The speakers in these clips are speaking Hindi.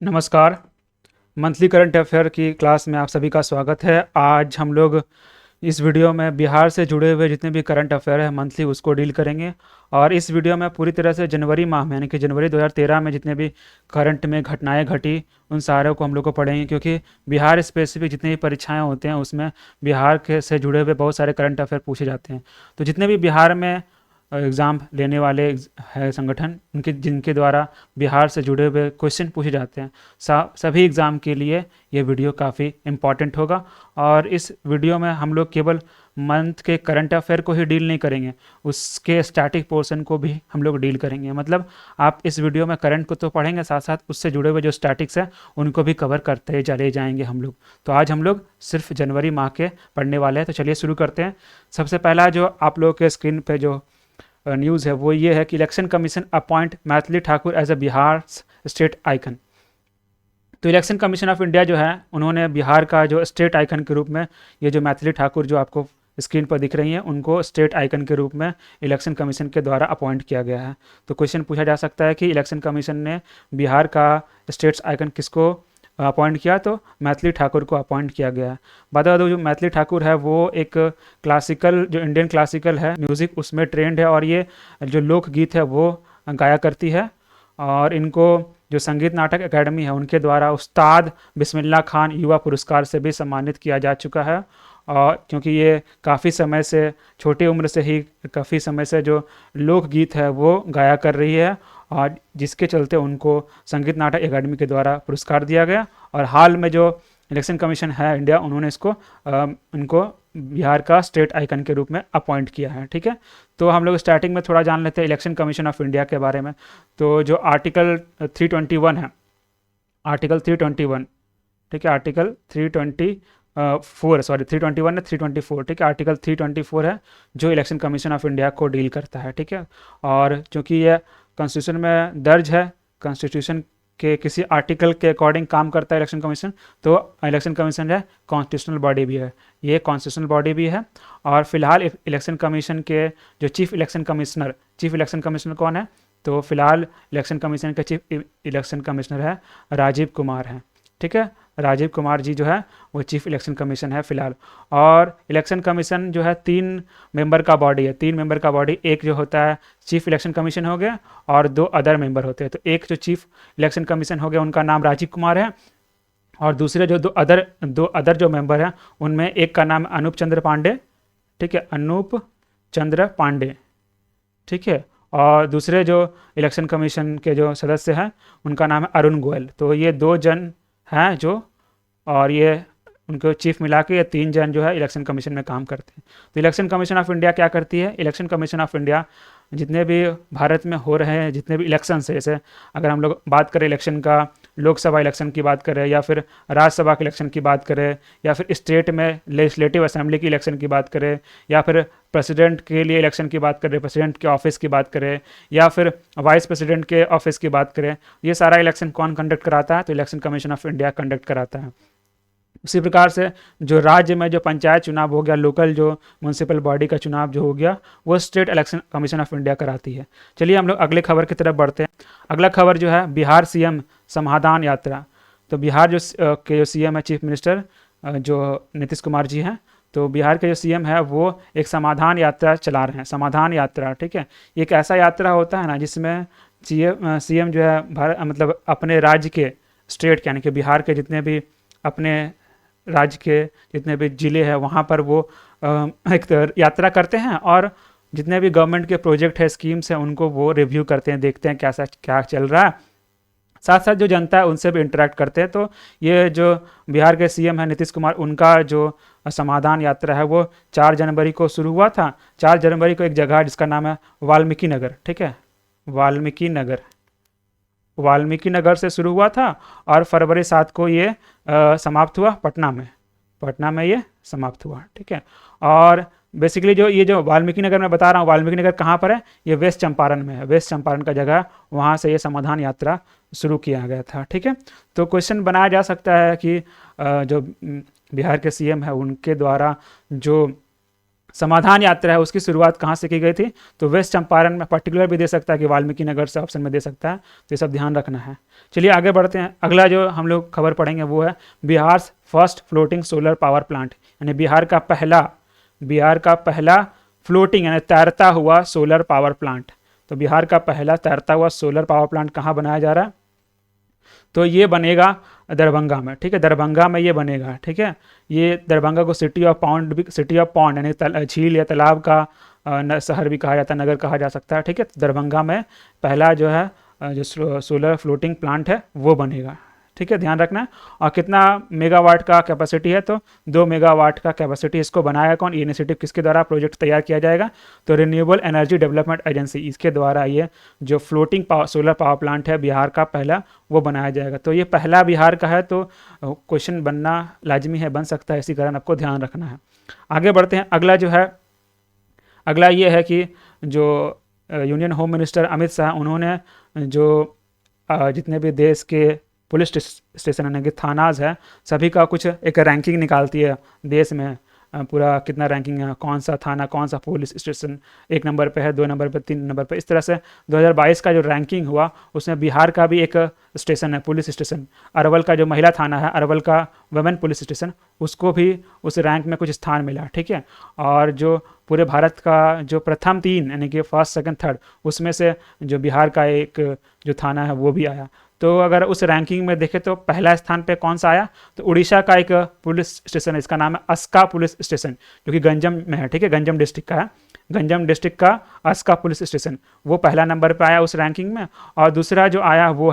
नमस्कार। मंथली करंट अफेयर की क्लास में आप सभी का स्वागत है। आज हम लोग इस वीडियो में बिहार से जुड़े हुए जितने भी करंट अफेयर है मंथली उसको डील करेंगे। और इस वीडियो में पूरी तरह से जनवरी माह में यानी कि जनवरी 2013 में जितने भी करंट में घटनाएं घटी उन सारों को हम लोग को पढ़ेंगे, क्योंकि बिहार स्पेसिफिक जितनी भी परीक्षाएं होते हैं उसमें बिहार के से जुड़े हुए बहुत सारे करंट अफेयर पूछे जाते हैं। तो जितने भी बिहार में एग्ज़ाम लेने वाले है संगठन उनके जिनके द्वारा बिहार से जुड़े हुए क्वेश्चन पूछे जाते हैं, सभी एग्ज़ाम के लिए ये वीडियो काफ़ी इम्पॉर्टेंट होगा। और इस वीडियो में हम लोग केवल मंथ के करंट अफेयर को ही डील नहीं करेंगे, उसके स्टैटिक पोर्शन को भी हम लोग डील करेंगे। मतलब आप इस वीडियो में करंट को तो पढ़ेंगे, साथ साथ उससे जुड़े हुए जो स्टैटिक्स है उनको भी कवर करते चले जाएंगे हम लोग। तो आज हम लोग सिर्फ जनवरी माह के पढ़ने वाले हैं, तो चलिए शुरू करते हैं। सबसे पहला जो आप लोगों के स्क्रीन पे जो न्यूज़ है वो ये है कि election commission appoint Maithili Thakur as a Bihar state icon. तो इलेक्शन कमीशन ऑफ इंडिया जो है उन्होंने बिहार का जो स्टेट आइकन के रूप में ये जो मैथिली ठाकुर जो आपको स्क्रीन पर दिख रही हैं उनको स्टेट आइकन के रूप में इलेक्शन कमीशन के द्वारा अपॉइंट किया गया है। तो क्वेश्चन पूछा जा सकता है कि इलेक्शन कमीशन ने बिहार का स्टेट्स आइकन किसको अपॉइंट किया, तो मैथिली ठाकुर को अपॉइंट किया गया है। बता दो जो मैथिली ठाकुर है वो एक क्लासिकल जो इंडियन क्लासिकल है म्यूज़िक उसमें ट्रेंड है, और ये जो लोकगीत है वो गाया करती है। और इनको जो संगीत नाटक एकेडमी है उनके द्वारा उस्ताद बिस्मिल्लाह खान युवा पुरस्कार से भी सम्मानित किया जा चुका है। और क्योंकि ये काफ़ी समय से छोटी उम्र से ही काफ़ी समय से जो लोकगीत है वो गाया कर रही है, और जिसके चलते उनको संगीत नाटक एकेडमी के द्वारा पुरस्कार दिया गया। और हाल में जो इलेक्शन कमीशन है इंडिया उन्होंने इसको इनको बिहार का स्टेट आइकन के रूप में अपॉइंट किया है। ठीक है, तो हम लोग स्टार्टिंग में थोड़ा जान लेते हैं इलेक्शन कमीशन ऑफ इंडिया के बारे में। तो जो आर्टिकल 321 है, आर्टिकल 321, ठीक है, आर्टिकल 324 सॉरी 321 है 324, ठीक है, आर्टिकल 324 है जो इलेक्शन कमीशन ऑफ इंडिया को डील करता है। ठीक है, और चूँकि यह कॉन्स्टिट्यूशन में दर्ज है, कॉन्स्टिट्यूशन के किसी आर्टिकल के अकॉर्डिंग काम करता है इलेक्शन कमीशन, तो इलेक्शन कमीशन है कॉन्स्टिट्यूशनल बॉडी भी है, ये कॉन्स्टिट्यूशनल बॉडी भी है। और फिलहाल इलेक्शन कमीशन के जो चीफ इलेक्शन कमिश्नर कौन है, तो फिलहाल इलेक्शन कमीशन के चीफ इलेक्शन कमिश्नर है राजीव कुमार हैं। ठीक है, राजीव कुमार जी जो है वो चीफ इलेक्शन कमीशन है फिलहाल। और इलेक्शन कमीशन जो है 3 मेंबर का बॉडी है, 3 मेंबर का बॉडी। एक जो होता है चीफ इलेक्शन कमीशन हो गया और 2 अदर मेंबर होते हैं। तो एक जो चीफ इलेक्शन कमीशन हो गया उनका नाम राजीव कुमार है, और दूसरे जो दो अदर जो मेंबर हैं उनमें एक का नाम अनूप चंद्र पांडे, ठीक है, अनूप चंद्र पांडे, ठीक है, और दूसरे जो इलेक्शन कमीशन के जो सदस्य हैं उनका नाम है अरुण गोयल। तो ये 2 जन हैं जो, और ये उनको चीफ मिला के ये 3 जन जो है इलेक्शन कमीशन में काम करते हैं। तो इलेक्शन कमीशन ऑफ इंडिया क्या करती है, इलेक्शन कमीशन ऑफ इंडिया जितने भी भारत में हो रहे हैं जितने भी इलेक्शन है, जैसे अगर हम लोग बात करें इलेक्शन का, लोकसभा इलेक्शन की बात करें या फिर राज्यसभा के इलेक्शन की बात करें या फिर स्टेट में लेजिस्लेटिव असेंबली की इलेक्शन की बात करें या फिर प्रेसिडेंट के लिए इलेक्शन की बात करें, प्रेसिडेंट के ऑफिस की बात करें या फिर वाइस प्रेसिडेंट के ऑफिस की बात करें, ये सारा इलेक्शन कौन कंडक्ट कराता है, तो election commission of India conduct कराता है। उसी प्रकार से जो राज्य में जो पंचायत चुनाव हो गया, लोकल जो म्यूनसिपल बॉडी का चुनाव जो हो गया, वो state election commission of India कराती है। चलिए हम लोग अगले खबर की तरफ बढ़ते हैं। अगला खबर जो है बिहार सीएम समाधान यात्रा। तो बिहार के जो सीएम है चीफ मिनिस्टर जो नीतीश कुमार जी हैं, तो बिहार के जो सीएम है वो एक समाधान यात्रा चला रहे हैं। समाधान यात्रा, ठीक है, एक ऐसा यात्रा होता है ना जिसमें सीएम जो है मतलब अपने राज्य के स्टेट यानी कि बिहार के जितने भी अपने राज्य के जितने भी ज़िले हैं वहाँ पर वो एक यात्रा करते हैं, और जितने भी गवर्नमेंट के प्रोजेक्ट है, स्कीम्स हैं, उनको वो रिव्यू करते हैं, देखते हैं कैसा क्या चल रहा है, साथ साथ जो जनता है उनसे भी इंटरेक्ट करते हैं। तो ये जो बिहार के सीएम है नीतीश कुमार, उनका जो समाधान यात्रा है वो 4 जनवरी को शुरू हुआ था। 4 जनवरी को एक जगह जिसका नाम है वाल्मीकि नगर, ठीक है, वाल्मीकि नगर से शुरू हुआ था, और फरवरी 7 को ये समाप्त हुआ पटना में ये समाप्त हुआ। ठीक है, और बेसिकली जो वाल्मीकि नगर मैं बता रहा हूँ, वाल्मीकि नगर कहाँ पर है, ये वेस्ट चंपारण में है, वेस्ट चंपारण का जगह, वहाँ से ये समाधान यात्रा शुरू किया गया था। ठीक है, तो क्वेश्चन बनाया जा सकता है कि जो बिहार के सीएम है उनके द्वारा जो समाधान यात्रा है उसकी शुरुआत कहाँ से की गई थी, तो वेस्ट चंपारण में पर्टिकुलर भी दे सकता है कि वाल्मीकि नगर से ऑप्शन में दे सकता है, तो ये सब ध्यान रखना है। चलिए आगे बढ़ते हैं। अगला जो हम लोग खबर पढ़ेंगे वो है Bihar first floating solar power plant, यानी बिहार का पहला फ्लोटिंग यानी तैरता हुआ सोलर पावर प्लांट। तो बिहार का पहला तैरता हुआ सोलर पावर प्लांट कहाँ बनाया जा रहा है, तो ये बनेगा दरभंगा में, ठीक है, दरभंगा में ये बनेगा, ठीक है। ये दरभंगा को सिटी ऑफ पॉन्ड यानी झील या तालाब का शहर भी कहा जाता है, नगर कहा जा सकता है, ठीक है। दरभंगा में पहला जो है जो सोलर फ्लोटिंग प्लांट है वो बनेगा, ठीक है, ध्यान रखना है। और कितना मेगावाट का कैपेसिटी है, तो 2 मेगावाट का कैपेसिटी। इसको बनाया कौन, ये इनिशिएटिव किसके द्वारा प्रोजेक्ट तैयार किया जाएगा, तो रिन्यूएबल एनर्जी डेवलपमेंट एजेंसी, इसके द्वारा ये जो फ्लोटिंग सोलर पावर प्लांट है बिहार का पहला वो बनाया जाएगा। तो ये पहला बिहार का है, तो क्वेश्चन बनना लाजमी है, बन सकता है, इसी कारण आपको ध्यान रखना है। आगे बढ़ते हैं। अगला ये है कि जो union home minister Amit Shah, उन्होंने जो जितने भी देश के पुलिस स्टेशन यानी कि थानाज है सभी का कुछ एक रैंकिंग निकालती है देश में, पूरा कितना रैंकिंग है, कौन सा थाना कौन सा पुलिस स्टेशन 1 नंबर पे है, 2 नंबर पे, 3 नंबर पे, इस तरह से 2022 का जो रैंकिंग हुआ उसमें बिहार का भी एक स्टेशन है पुलिस स्टेशन, अरवल का जो महिला थाना है, अरवल का वुमेन पुलिस स्टेशन, उसको भी उस रैंक में कुछ स्थान मिला, ठीक है। और जो पूरे भारत का जो प्रथम 3 यानी कि फर्स्ट सेकंड थर्ड उसमें से जो बिहार का एक जो थाना है वो भी आया। तो अगर उस रैंकिंग में देखें तो पहला स्थान पे कौन सा आया, तो उड़ीसा का एक पुलिस स्टेशन है, इसका नाम है अस्का पुलिस स्टेशन, जो कि गंजम में है, ठीक है, गंजम डिस्ट्रिक्ट का है। गंजम डिस्ट्रिक्ट का अस्का पुलिस स्टेशन वो पहला नंबर पे आया उस रैंकिंग में। और दूसरा जो आया वो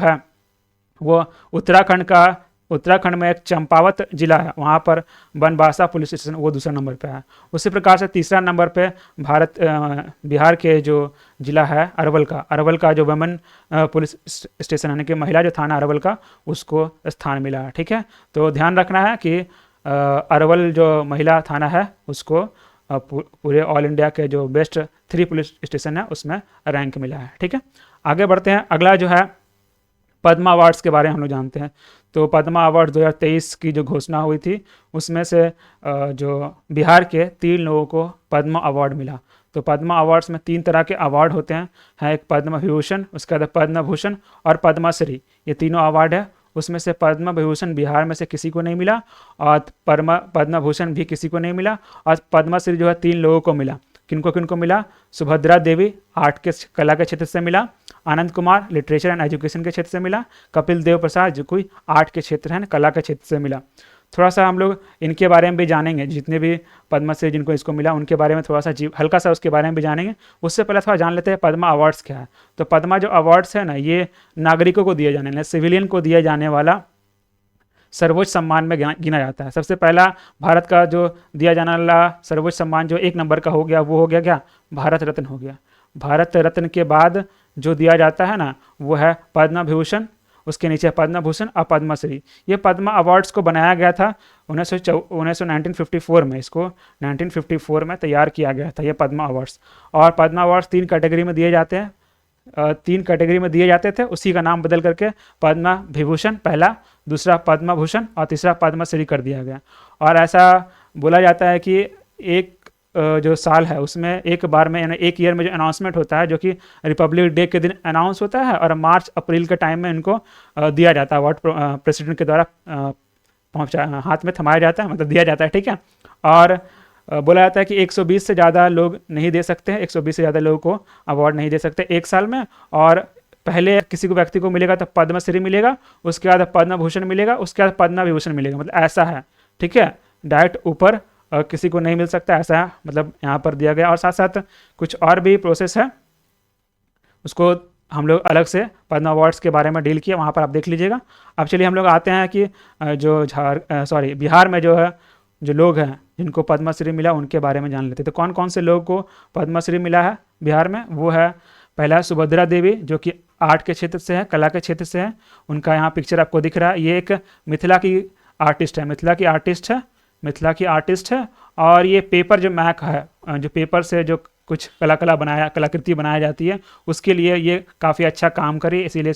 उत्तराखंड में एक चंपावत जिला है, वहाँ पर बनबासा पुलिस स्टेशन, वो दूसरा नंबर पे है। उसी प्रकार से तीसरा नंबर पे बिहार के जो जिला है अरवल का जो वुमेन पुलिस स्टेशन यानी कि महिला जो थाना अरवल का, उसको स्थान मिला है, ठीक है। तो ध्यान रखना है कि अरवल जो महिला थाना है उसको पूरे ऑल इंडिया के जो बेस्ट 3 पुलिस स्टेशन है उसमें रैंक मिला है, ठीक है। आगे बढ़ते हैं। अगला जो है पद्मा अवार्ड्स के बारे में हम लोग जानते हैं। तो पद्मा अवार्ड 2023 की जो घोषणा हुई थी उसमें से जो बिहार के 3 लोगों को पद्मा अवार्ड मिला। तो पद्मा अवार्ड्स में 3 तरह के अवार्ड होते हैं, एक पद्म विभूषण, उसके बाद पद्म भूषण और पद्मश्री, ये तीनों अवार्ड है। उसमें से पद्म विभूषण बिहार में से किसी को नहीं मिला और पद्म भूषण भी किसी को नहीं मिला और पद्मश्री जो है 3 लोगों को मिला। किनको मिला, सुभद्रा देवी आर्ट के कला के क्षेत्र से मिला, Anand Kumar literature and education के क्षेत्र से मिला, कपिल देव प्रसाद जो कोई आर्ट के क्षेत्र है कला के क्षेत्र से मिला। थोड़ा सा हम लोग इनके बारे में भी जानेंगे, जितने भी पद्मश्री जिनको इसको मिला उनके बारे में थोड़ा सा हल्का सा उसके बारे में भी जानेंगे। उससे पहले थोड़ा जान लेते हैं पद्मा अवार्ड्स क्या है। तो पद्मा जो अवार्ड्स है ना, ये नागरिकों को दिए जाने, सिविलियन को दिया जाने वाला सर्वोच्च सम्मान में गिना जाता है। सबसे पहला भारत का जो दिया जाने वाला सर्वोच्च सम्मान जो 1 नंबर का हो गया वो हो गया क्या, भारत रत्न हो गया। भारत रत्न के बाद जो दिया जाता है ना वो है पद्म विभूषण, उसके नीचे पद्म भूषण और पद्मश्री। ये पद्मा अवार्ड्स को बनाया गया था 1954 में, इसको 1954 में तैयार किया गया था ये पद्मा अवार्ड्स। और पद्मा अवार्ड्स 3 कैटेगरी में दिए जाते हैं, 3 कैटेगरी में दिए जाते थे, उसी का नाम बदल करके पद्मा विभूषण पहला, दूसरा पद्म भूषण और तीसरा पद्मश्री कर दिया गया। और ऐसा बोला जाता है कि एक जो साल है उसमें एक बार में यानी एक ईयर में जो अनाउंसमेंट होता है जो कि रिपब्लिक डे के दिन अनाउंस होता है और मार्च अप्रैल के टाइम में इनको दिया जाता है अवार्ड प्रेसिडेंट के द्वारा हाथ में थमाया जाता है, मतलब दिया जाता है, ठीक है। और बोला जाता है कि 120 से ज़्यादा लोग नहीं दे सकते हैं, 120 से ज़्यादा लोगों को अवार्ड नहीं दे सकते एक साल में। और पहले किसी को व्यक्ति को मिलेगा तो पद्मश्री मिलेगा, उसके बाद पद्म भूषण मिलेगा, उसके बाद पद्म विभूषण मिलेगा, मतलब ऐसा है, ठीक है। डायरेक्ट ऊपर किसी को नहीं मिल सकता, ऐसा है, मतलब यहाँ पर दिया गया। और साथ साथ कुछ और भी प्रोसेस है, उसको हम लोग अलग से पद्म अवार्ड्स के बारे में डील किया, वहाँ पर आप देख लीजिएगा। अब चलिए हम लोग आते हैं कि जो बिहार में जो है जो लोग हैं जिनको पद्मश्री मिला उनके बारे में जान लेते हैं। तो कौन कौन से लोगों को पद्मश्री मिला है बिहार में, वो है पहला सुभद्रा देवी जो कि आर्ट के क्षेत्र से है, कला के क्षेत्र से है। उनका यहाँ पिक्चर आपको दिख रहा है, ये एक मिथिला की आर्टिस्ट है। और ये पेपर जो मैक है, जो पेपर से जो कुछ कलाकृति बनाया जाती है, उसके लिए ये काफ़ी अच्छा काम करे, इसीलिए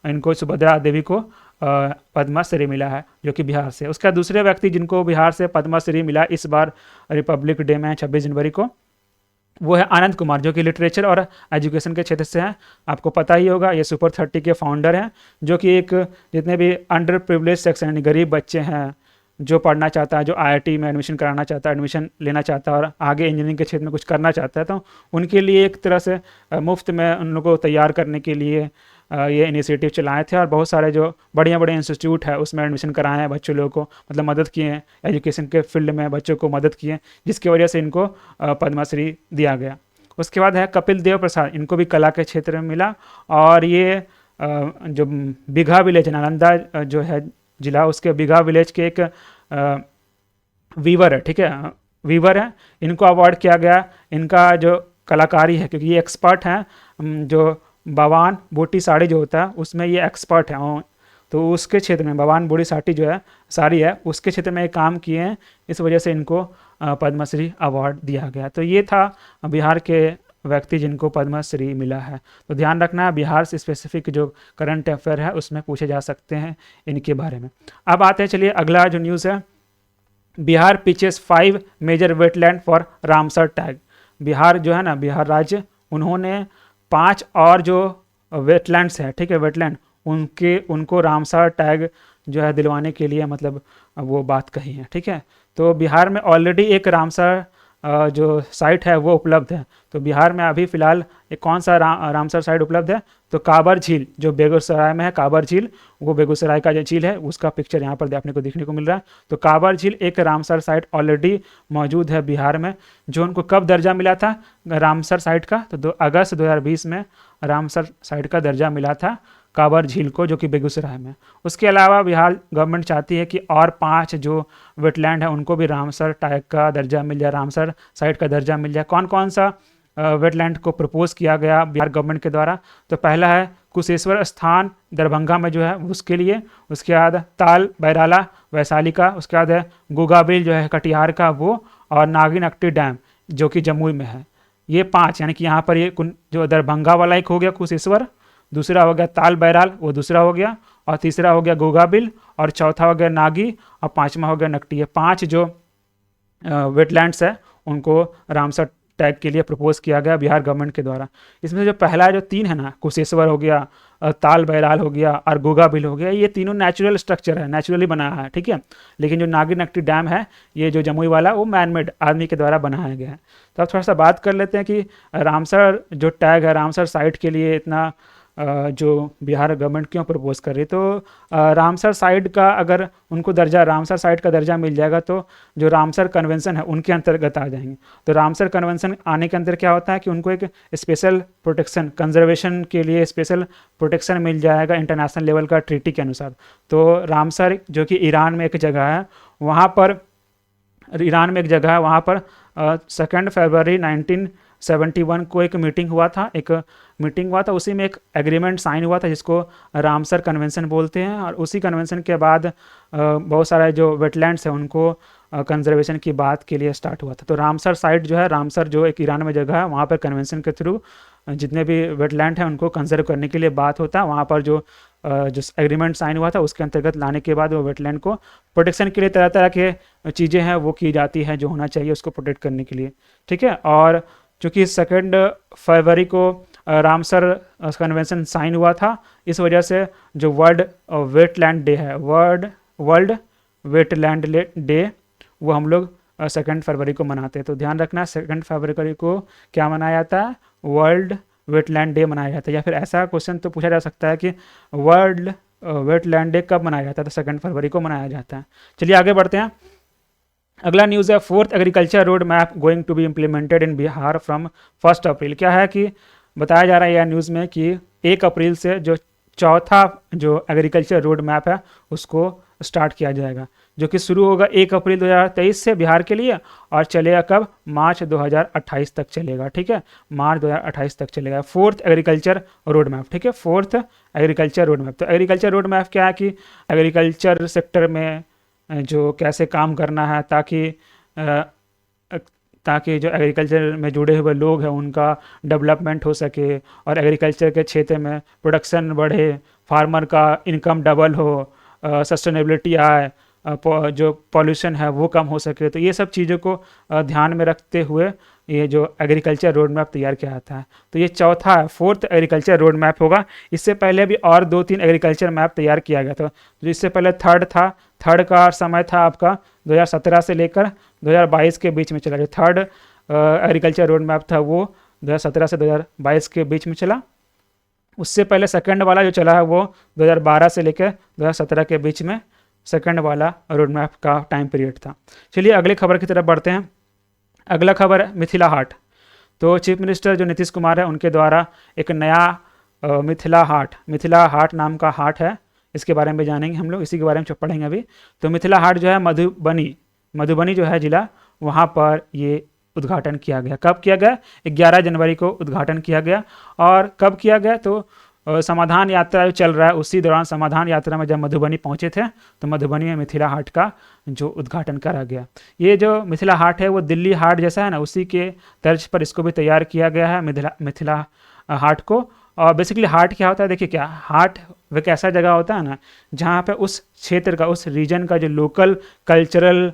इनको सुभद्रा देवी को पद्मश्री मिला है, जो कि बिहार से। उसका दूसरे व्यक्ति जिनको बिहार से पद्मश्री मिला इस बार रिपब्लिक डे में 26 जनवरी को, वो है आनंद कुमार, जो कि लिटरेचर और एजुकेशन के क्षेत्र से हैं। आपको पता ही होगा, ये सुपर 30 के फाउंडर हैं, जो कि एक जितने भी अंडर प्रिविलेज सेक्शन यानी गरीब बच्चे हैं, जो पढ़ना चाहता है, जो आईआईटी में एडमिशन कराना चाहता है, एडमिशन लेना चाहता है और आगे इंजीनियरिंग के क्षेत्र में कुछ करना चाहता है, तो उनके लिए एक तरह से मुफ्त में उन लोगों को तैयार करने के लिए ये इनिशिएटिव चलाए थे। और बहुत सारे जो बढ़िया बड़े इंस्टीट्यूट है उसमें एडमिशन कराए हैं बच्चों लोगों को, मतलब मदद किए हैं, एजुकेशन के फील्ड में बच्चों को मदद किए, जिसकी वजह से इनको पद्मश्री दिया गया। उसके बाद है कपिल देव प्रसाद, इनको भी कला के क्षेत्र में मिला। और ये जो बीघा विलेज नालंदा जो है जिला, उसके बीघा विलेज के एक वीवर है, ठीक है, वीवर है, इनको अवार्ड किया गया। इनका जो कलाकारी है, क्योंकि ये एक्सपर्ट हैं, जो बवान बोटी साड़ी जो होता है उसमें ये एक्सपर्ट हैं, तो उसके क्षेत्र में बवान बोटी साड़ी जो है साड़ी है उसके क्षेत्र में काम किए हैं, इस वजह से इनको पद्मश्री अवार्ड दिया गया। तो ये था बिहार के व्यक्ति जिनको पद्मश्री मिला है। तो ध्यान रखना है, बिहार से स्पेसिफिक जो करंट अफेयर है उसमें पूछे जा सकते हैं इनके बारे में। अब आते हैं, चलिए अगला जो न्यूज़ है, Bihar pitches 5 major wetland for Ramsar tag. Bihar जो है ना, बिहार राज्य, उन्होंने 5 और जो वेटलैंड्स है, ठीक है, वेटलैंड, उनको रामसर टैग जो है दिलवाने के लिए मतलब वो बात कही है, ठीक है। तो बिहार में ऑलरेडी एक रामसर जो साइट है वो उपलब्ध है। तो बिहार में अभी फ़िलहाल एक कौन सा रामसर साइट उपलब्ध है, तो काबर झील जो बेगूसराय में है, काबर झील, वो बेगूसराय का जो झील है उसका पिक्चर यहाँ पर आपने को देखने को मिल रहा है। तो काबर झील एक रामसर साइट ऑलरेडी मौजूद है बिहार में, जो उनको कब दर्जा मिला था रामसर साइट का, तो अगस्त 2020 में रामसर साइट का दर्जा मिला था काबर झील को, जो कि बेगूसराय में। उसके अलावा बिहार गवर्नमेंट चाहती है कि और 5 जो वेटलैंड है उनको भी रामसर टैग का दर्जा मिल जाए, रामसर साइट का दर्जा मिल जाए। कौन कौन सा वेटलैंड को प्रपोज किया गया बिहार गवर्नमेंट के द्वारा, तो पहला है कुशेश्वर स्थान दरभंगा में जो है उसके लिए, उसके बाद ताल बैराला वैशाली का, उसके बाद है गोगाबिल जो है कटिहार का वो, और नागिनक्टी डैम जो कि जमुई में है। ये 5 यानी कि यहाँ पर ये जो दरभंगा वाला एक हो गया कुशेश्वर, दूसरा हो गया ताल बैराल, वो दूसरा हो गया, और तीसरा हो गया गोगाबिल, और चौथा हो गया नागी, और 5वां हो गया नकटी। ये 5 जो वेटलैंड्स है उनको रामसर टैग के लिए प्रपोज किया गया बिहार गवर्नमेंट के द्वारा। इसमें जो पहला जो 3 है ना, कुशेश्वर हो गया, ताल बैराल हो गया और गोगाबिल हो गया, ये तीनों नेचुरल स्ट्रक्चर है, नेचुरली बनाया है, ठीक है। लेकिन जो नागिनक्टी डैम है, ये जो जमुई वाला, वो मैनमेड आदमी के द्वारा बनाया गया है। तो अब थोड़ा सा बात कर लेते हैं कि रामसर जो टैग है, रामसर साइट के लिए इतना जो बिहार गवर्नमेंट क्यों प्रपोज कर रही है। तो रामसर साइट का अगर उनको रामसर साइट का दर्जा मिल जाएगा तो जो रामसर कन्वेंशन है उनके अंतर्गत आ जाएंगे। तो रामसर कन्वेंशन आने के अंदर क्या होता है कि उनको एक स्पेशल प्रोटेक्शन, कंजर्वेशन के लिए स्पेशल प्रोटेक्शन मिल जाएगा इंटरनेशनल लेवल का ट्रीटी के अनुसार। तो रामसर जो कि ईरान में एक जगह है, वहाँ पर 2 फरवरी 1971 को एक मीटिंग हुआ था, उसी में एक एग्रीमेंट साइन हुआ था जिसको रामसर कन्वेंशन बोलते हैं। और उसी कन्वेंशन के बाद बहुत सारे जो वेटलैंड्स हैं उनको कंजर्वेशन की बात के लिए स्टार्ट हुआ था। तो रामसर साइट जो है, रामसर जो एक ईरान में जगह है, वहाँ पर कन्वेंशन के थ्रू जितने भी वेटलैंड हैं उनको कंजर्व करने के लिए बात होता है। वहाँ पर जो एग्रीमेंट साइन हुआ था उसके अंतर्गत लाने के बाद वो वेटलैंड को प्रोटेक्शन के लिए तरह तरह के चीज़ें हैं वो की जाती है जो होना चाहिए उसको प्रोटेक्ट करने के लिए, ठीक है। और चूँकि 2 फरवरी को रामसर कन्वेंशन साइन हुआ था, इस वजह से जो वर्ल्ड वेटलैंड डे है, वर्ल्ड वेटलैंड डे, वो हम लोग 2 फरवरी को मनाते हैं। तो ध्यान रखना 2 फरवरी को क्या मनाया जाता है, वर्ल्ड वेटलैंड डे मनाया जाता है। या फिर ऐसा क्वेश्चन तो पूछा जा सकता है कि वर्ल्ड वेटलैंड डे कब मनाया जाता है, तो 2 फरवरी को मनाया जाता है। चलिए आगे बढ़ते हैं। अगला न्यूज़ है 4th agriculture road map going to be implemented in Bihar from 1 April. क्या है कि बताया जा रहा है यह न्यूज़ में कि 1 अप्रैल से जो चौथा जो एग्रीकल्चर रोड मैप है उसको स्टार्ट किया जाएगा, जो कि शुरू होगा 1 अप्रैल 2023 से बिहार के लिए और चलेगा कब, मार्च 2028 तक चलेगा, ठीक है, मार्च 2028 तक चलेगा। 4th एग्रीकल्चर रोड मैप, ठीक है, 4th एग्रीकल्चर रोड मैप। तो एग्रीकल्चर रोड मैप क्या है कि एग्रीकल्चर सेक्टर में जो कैसे काम करना है ताकि ताकि जो एग्रीकल्चर में जुड़े हुए लोग हैं उनका डेवलपमेंट हो सके और एग्रीकल्चर के क्षेत्र में प्रोडक्शन बढ़े, फार्मर का इनकम डबल हो, सस्टेनेबिलिटी आए, जो पॉल्यूशन है वो कम हो सके। तो ये सब चीज़ों को ध्यान में रखते हुए ये जो एग्रीकल्चर रोड मैप तैयार किया जाता है। तो ये चौथा है, फोर्थ एग्रीकल्चर रोड मैप होगा। इससे पहले भी और 2-3 एग्रीकल्चर मैप तैयार किया गया था। जो इससे पहले थर्ड था, थर्ड का समय था आपका 2017 से लेकर 2022 के बीच में चला। जो थर्ड एग्रीकल्चर रोड मैप था वो 2017 से 2022 के बीच में चला। उससे पहले सेकंड वाला जो चला है वो 2012 से लेकर 2017 के बीच में सेकंड वाला रोड मैप का टाइम पीरियड था। चलिए अगली खबर की तरफ बढ़ते हैं। अगला खबर है मिथिला हाट। तो चीफ मिनिस्टर जो नीतीश कुमार है उनके द्वारा एक नया मिथिला हाट नाम का हाट है, इसके बारे में जानेंगे हम लोग, इसी के बारे में पढ़ेंगे अभी। तो मिथिला हाट जो है मधुबनी जो है जिला, वहाँ पर ये उद्घाटन किया गया। कब किया गया? 11 जनवरी को उद्घाटन किया गया। और कब किया गया? तो समाधान यात्रा जो चल रहा है उसी दौरान समाधान यात्रा में जब मधुबनी पहुंचे थे तो मधुबनी में मिथिला हाट का जो उद्घाटन करा गया। ये जो मिथिला हाट है वो दिल्ली हाट जैसा है ना, उसी के तर्ज पर इसको भी तैयार किया गया है मिथिला हाट को। और बेसिकली हाट क्या होता है? देखिए क्या हाट वह एक ऐसा जगह होता है ना जहाँ पे उस क्षेत्र का, उस रीजन का जो लोकल कल्चरल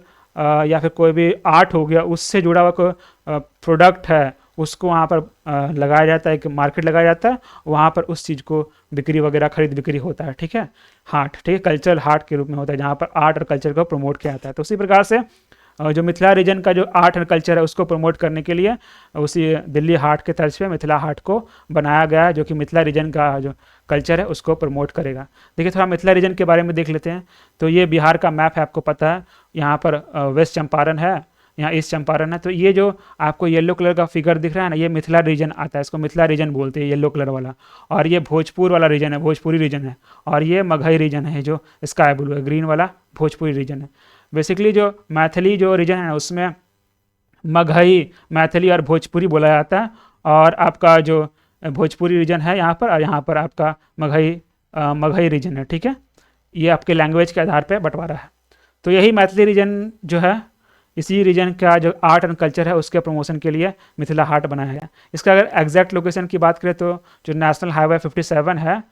या फिर कोई भी आर्ट हो गया उससे जुड़ा हुआ कोई प्रोडक्ट है उसको वहाँ पर लगाया जाता है, एक मार्केट लगाया जाता है, वहाँ पर उस चीज़ को बिक्री वगैरह खरीद बिक्री होता है। ठीक है, हाट, ठीक है, कल्चरल हाट के रूप में होता है जहाँ पर आर्ट और कल्चर को प्रमोट किया जाता है। तो उसी प्रकार से जो मिथिला रीजन का जो आर्ट एंड कल्चर है उसको प्रमोट करने के लिए उसी दिल्ली हाट के तर्ज पे मिथिला हाट को बनाया गया है, जो कि मिथिला रीजन का जो कल्चर है उसको प्रमोट करेगा। देखिए थोड़ा मिथिला रीजन के बारे में देख लेते हैं। तो ये बिहार का मैप है, आपको पता है, यहाँ पर वेस्ट चंपारण है, यहाँ ईस्ट चंपारण है। तो ये जो आपको येलो कलर का फिगर दिख रहा है ना, ये मिथिला रीजन आता है, इसको मिथिला रीजन बोलते हैं, येलो कलर वाला। और ये भोजपुर वाला रीजन है, भोजपुरी रीजन है। और ये मगही रीजन है, जो स्काई ब्लू है, ग्रीन वाला भोजपुरी रीजन है। बेसिकली जो मैथिली जो रीजन है उसमें मगही, मैथिली और भोजपुरी बोला जाता है। और आपका जो भोजपुरी रीजन है यहाँ पर, और यहाँ पर आपका मगही रीजन है। ठीक है, ये आपके लैंग्वेज के आधार पर बंटवारा है। तो यही मैथिली रीजन जो है, इसी रीजन का जो आर्ट एंड कल्चर है उसके प्रमोशन के लिए मिथिला हाट बनाया गया। इसका अगर एग्जैक्ट लोकेशन की बात करें तो जो नेशनल हाईवे 57 है,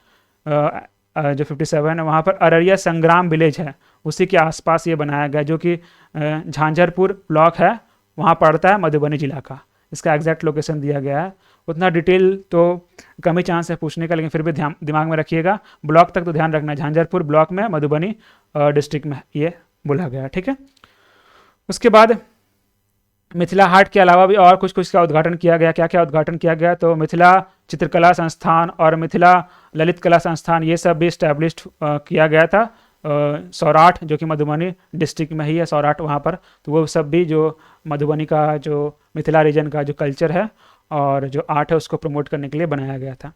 जो 57 है वहाँ पर अररिया संग्राम विलेज है, उसी के आसपास ये बनाया गया, जो कि झांझरपुर ब्लॉक है, वहाँ पड़ता है, मधुबनी जिला का। इसका एग्जैक्ट लोकेशन दिया गया है। उतना डिटेल तो कम ही चांस है पूछने का, लेकिन फिर भी दिमाग में रखिएगा, ब्लॉक तक तो ध्यान रखना, झांझरपुर ब्लॉक में, मधुबनी डिस्ट्रिक्ट में ये बोला गया है। ठीक है, उसके बाद मिथिला हाट के अलावा भी और कुछ का उद्घाटन किया गया। क्या क्या उद्घाटन किया गया? तो मिथिला चित्रकला संस्थान और मिथिला ललित कला संस्थान, ये सब भी इस्टेब्लिश्ड किया गया था। सौराठ, जो कि मधुबनी डिस्ट्रिक्ट में ही है सौराठ, वहाँ पर। तो वो सब भी जो मधुबनी का जो मिथिला रीजन का जो कल्चर है और जो आर्ट है उसको प्रमोट करने के लिए बनाया गया था।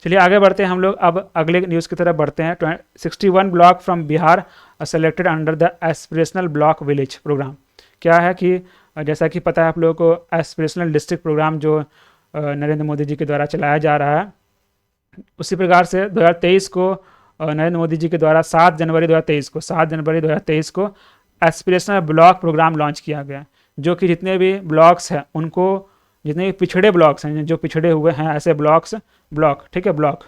चलिए आगे बढ़ते हैं हम लोग, अब अगले न्यूज़ की तरफ बढ़ते हैं। 61 block from Bihar selected under the aspirational block village program. क्या है कि जैसा कि पता है आप लोगों को, एस्पिरेशनल डिस्ट्रिक्ट प्रोग्राम जो नरेंद्र मोदी जी के द्वारा चलाया जा रहा है, उसी प्रकार से 2023 को नरेंद्र मोदी जी के द्वारा 7 जनवरी 2023 को एस्पिरेशनल ब्लॉक प्रोग्राम लॉन्च किया गया, जो कि जितने भी ब्लॉक्स हैं उनको, जितने भी पिछड़े ब्लॉक्स हैं, जो पिछड़े हुए हैं ऐसे ब्लॉक, ठीक है, ब्लॉक